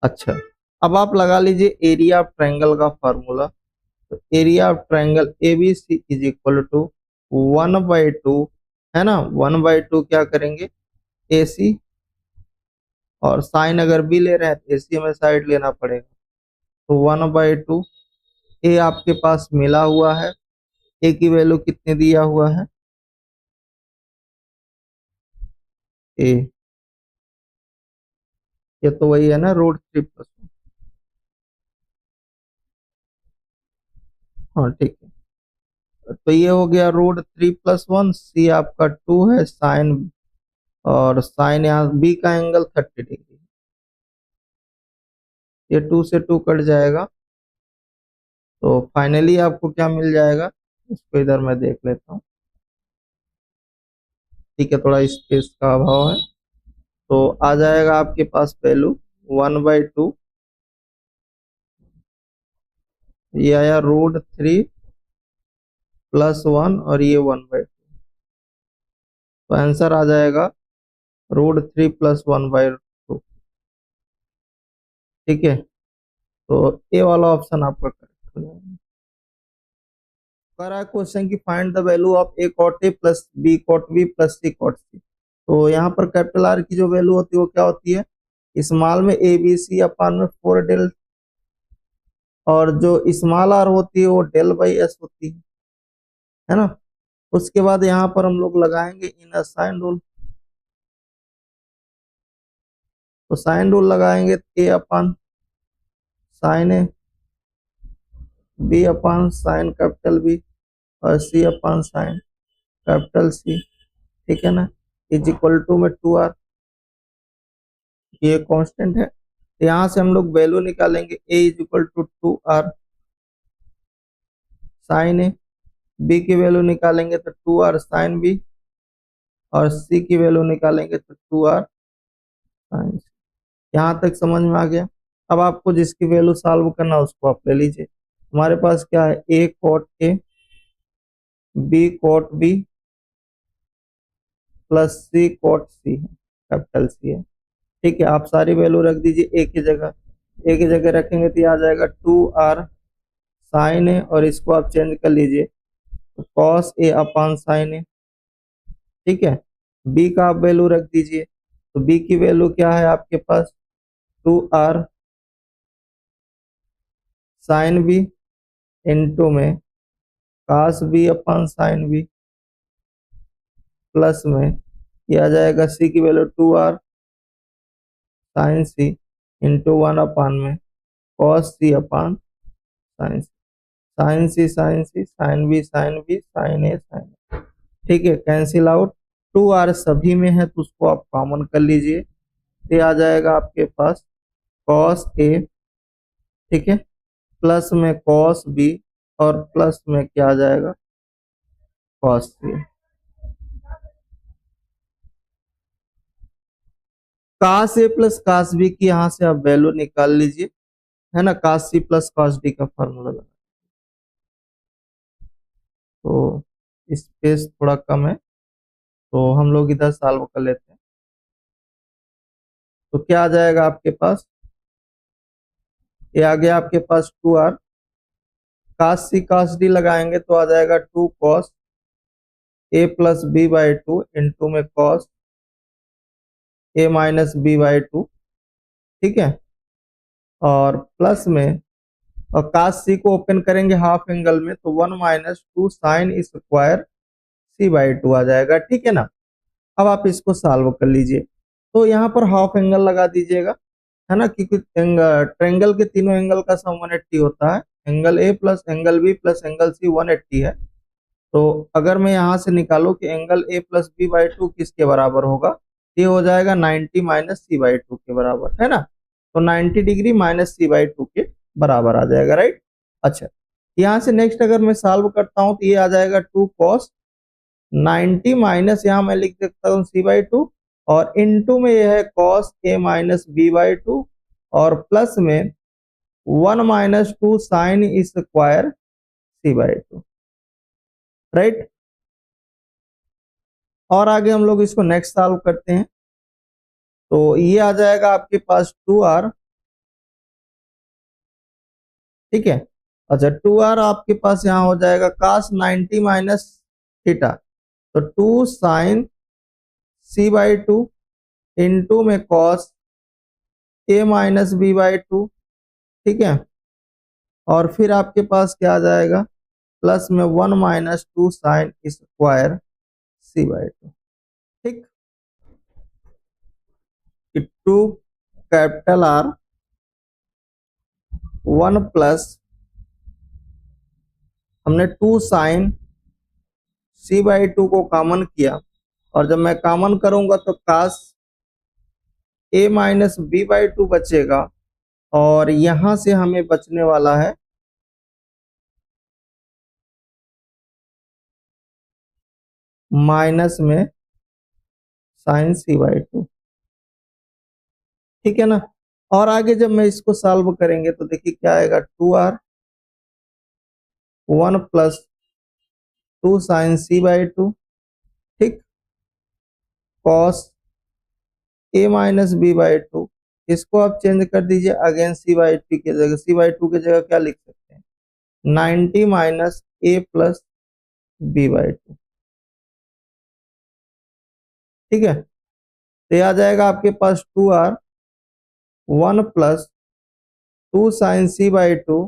S1: अच्छा, अब आप लगा लीजिए एरिया ऑफ ट्रायंगल का फार्मूला, तो area of triangle ABC is equal to 1/2, है ना, 1/2 क्या करेंगे AC, और साइन अगर भी ले रहे हैं तो AC में साइड लेना पड़ेगा, तो 1/2 ए आपके पास मिला हुआ है, ए की वैल्यू कितने दिया हुआ है, ए ये तो वही है ना √3+1, हाँ ठीक है। तो ये हो गया √3+1, सी आपका 2 है, साइन, और साइन यहाँ बी का एंगल 30 डिग्री, ये 2 से 2 कट जाएगा, तो फाइनली आपको क्या मिल जाएगा, इसको इधर मैं देख लेता हूँ, ठीक है, थोड़ा स्पेस का अभाव है, तो आ जाएगा आपके पास वैल्यू 1/2, ये आया √3+1, और ये 1/2, तो आंसर आ जाएगा √3+1/2, ठीक है। तो ए वाला ऑप्शन आपका करेक्ट। कह रहा है क्वेश्चन की find the value of A cot A plus B cot B plus C cot C. तो यहाँ पर कैपिटल आर की जो वैल्यू होती है वो क्या होती है, स्मॉल में ए बी सी अपान में 4 डेल, और जो स्मॉल आर होती है वो डेल बाई एस होती है ना। उसके बाद यहाँ पर हम लोग लगाएंगे इन साइन रूल। तो साइन रूल लगाएंगे A upon sine A, B upon sine capital B, और C upon sine capital C, ठीक है ना, इज इक्वल टू में 2r। ये कांस्टेंट है, यहाँ से हम लोग वैल्यू निकालेंगे a is equal to 2r sine A, b की वैल्यू निकालेंगे तो 2r साइन b, और c की वैल्यू निकालेंगे तो 2r साइन c। यहाँ तक समझ में आ गया। अब आपको जिसकी वैल्यू सॉल्व करना है उसको आप ले लीजिए। हमारे पास क्या है, a cot A, b cot B plus C cot C है, कैपिटल सी है, ठीक है। आप सारी वैल्यू रख दीजिए एक ही जगह, एक ही जगह रखेंगे तो ये आ जाएगा 2r साइन ए, और इसको आप चेंज कर लीजिए तो कॉस ए अपान साइन ए, ठीक है। b का आप वैल्यू रख दीजिए, तो b की वैल्यू क्या है आपके पास, 2r साइन बी इंटू में cos B upon sine B, plus में ये आ जाएगा c की वैल्यू 2r sine C into 1 upon में cos C upon sine C, sine C sine C sine B sine B sine A sine, ठीक है। कैंसिल आउट, 2r सभी में है तो उसको आप कॉमन कर लीजिए, ये आ जाएगा आपके पास कॉस ए, ठीक है, प्लस में कॉस बी, और प्लस में क्या आ जाएगा, कॉस सी। कास ए प्लस कास बी की यहाँ से आप वैल्यू निकाल लीजिए, है ना, कास सी प्लस कास डी का फॉर्मूला लगा। तो स्पेस थोड़ा कम है तो हम लोग इधर सॉल्व कर लेते हैं। तो क्या आ जाएगा आपके पास, ये आ गया आपके पास 2r, कास सी कास डी लगाएंगे तो आ जाएगा 2 cos A plus B by 2 into में cos A minus B by 2, ठीक है। और प्लस में, और कास सी को ओपन करेंगे हाफ एंगल में तो 1 minus 2 sine square C by 2 आ जाएगा, ठीक है ना। अब आप इसको सॉल्व कर लीजिए, तो यहाँ पर हाफ एंगल लगा दीजिएगा, है ना, क्योंकि ट्रेंगल के तीनों एंगल का सम 180 होता है, angle A plus angle B plus angle C 180 है। तो अगर मैं यहाँ से निकालूं कि angle A plus B by 2 किसके बराबर होगा, ये हो जाएगा 90 माइनस सी बाई 2 के बराबर, है ना। तो 90 डिग्री माइनस सी बाई 2 के बराबर आ जाएगा, राइट। अच्छा, यहाँ से नेक्स्ट अगर मैं सॉल्व करता हूँ तो ये आ जाएगा 2 कॉस 90 माइनस, यहाँ मैं लिख देता हूँ सी बाई 2, और इनटू में यह है cos A minus B by 2, और प्लस में 1 minus 2 sine square C by 2, right. और आगे हम लोग इसको नेक्स्ट सॉल्व करते हैं, तो ये आ जाएगा आपके पास 2r, ठीक है। अच्छा, 2r आपके पास यहाँ हो जाएगा कास 90 माइनस थीटा, तो 2 साइन सी बाई 2 इंटू में cos A minus B by 2, ठीक है। और फिर आपके पास क्या आ जाएगा, प्लस में 1 minus 2 sine square C by 2, ठीक। 2 कैपिटल आर 1 प्लस, हमने 2 साइन सी बाई 2 को कॉमन किया, और जब मैं कॉमन करूंगा तो कास ए माइनस बी बाई 2 बचेगा, और यहां से हमें बचने वाला है माइनस में साइन सी बाई 2, ठीक है ना। और आगे जब मैं इसको सॉल्व करेंगे तो देखिए क्या आएगा, 2r 1 plus 2 sine C by 2, ठीक, cos A minus B by 2, इसको आप चेंज कर दीजिए अगेन सी बाई 2 की जगह, सी बाई 2 की जगह क्या लिख सकते हैं, 90 minus A plus B by two. ठीक है, तो ये आ जाएगा आपके पास 2r 1 plus 2 sine C by two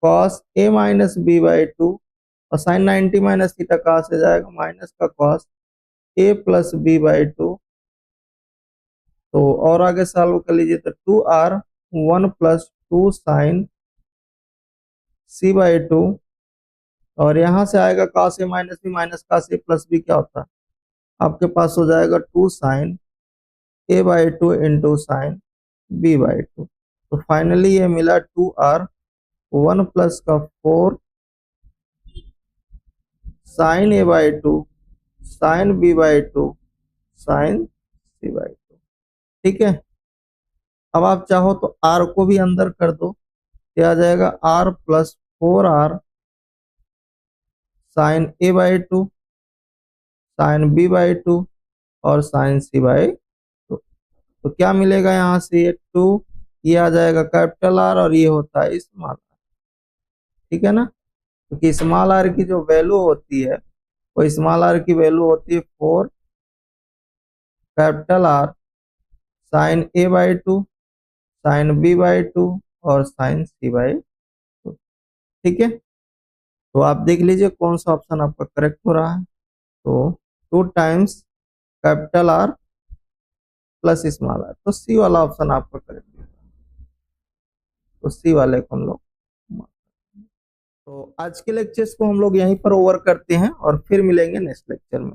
S1: cos A minus B by two, और साइन 90 माइनस थीटा कहाँ से जाएगा, माइनस का cos A plus B by two. तो और आगे सॉल्व कर लीजिए, तो 2r 1 plus 2 sine C by two, और यहाँ से आएगा cos A minus B, minus cos A plus B क्या होता है, आपके पास हो जाएगा 2 sine A by two into sine B by two. तो फाइनली ये मिला 2r 1 प्लस का 4 sine A by two sine B by two sine C by two. ठीक है, अब आप चाहो तो r को भी अंदर कर दो, ये आ जाएगा r plus 4r sine A by two sine B by two और साइन सी बाई टू। तो क्या मिलेगा यहाँ से, ये 2, ये आ जाएगा कैपिटल R और ये होता है स्मॉल r। ठीक है ना, क्योंकि स्मॉल r की जो वैल्यू होती है वो स्मॉल r की वैल्यू होती है 4 capital R sine A by two sine B by two और साइन सी बाई टू। ठीक है, तो आप देख लीजिए कौन सा ऑप्शन आपका करेक्ट हो रहा है। तो 2 times capital R plus small r, तो सी वाला ऑप्शन आपका करेक्ट है। तो सी वाले को हम लोग, तो आज के लेक्चर्स को हम लोग यहीं पर ओवर करते हैं और फिर मिलेंगे नेक्स्ट लेक्चर में।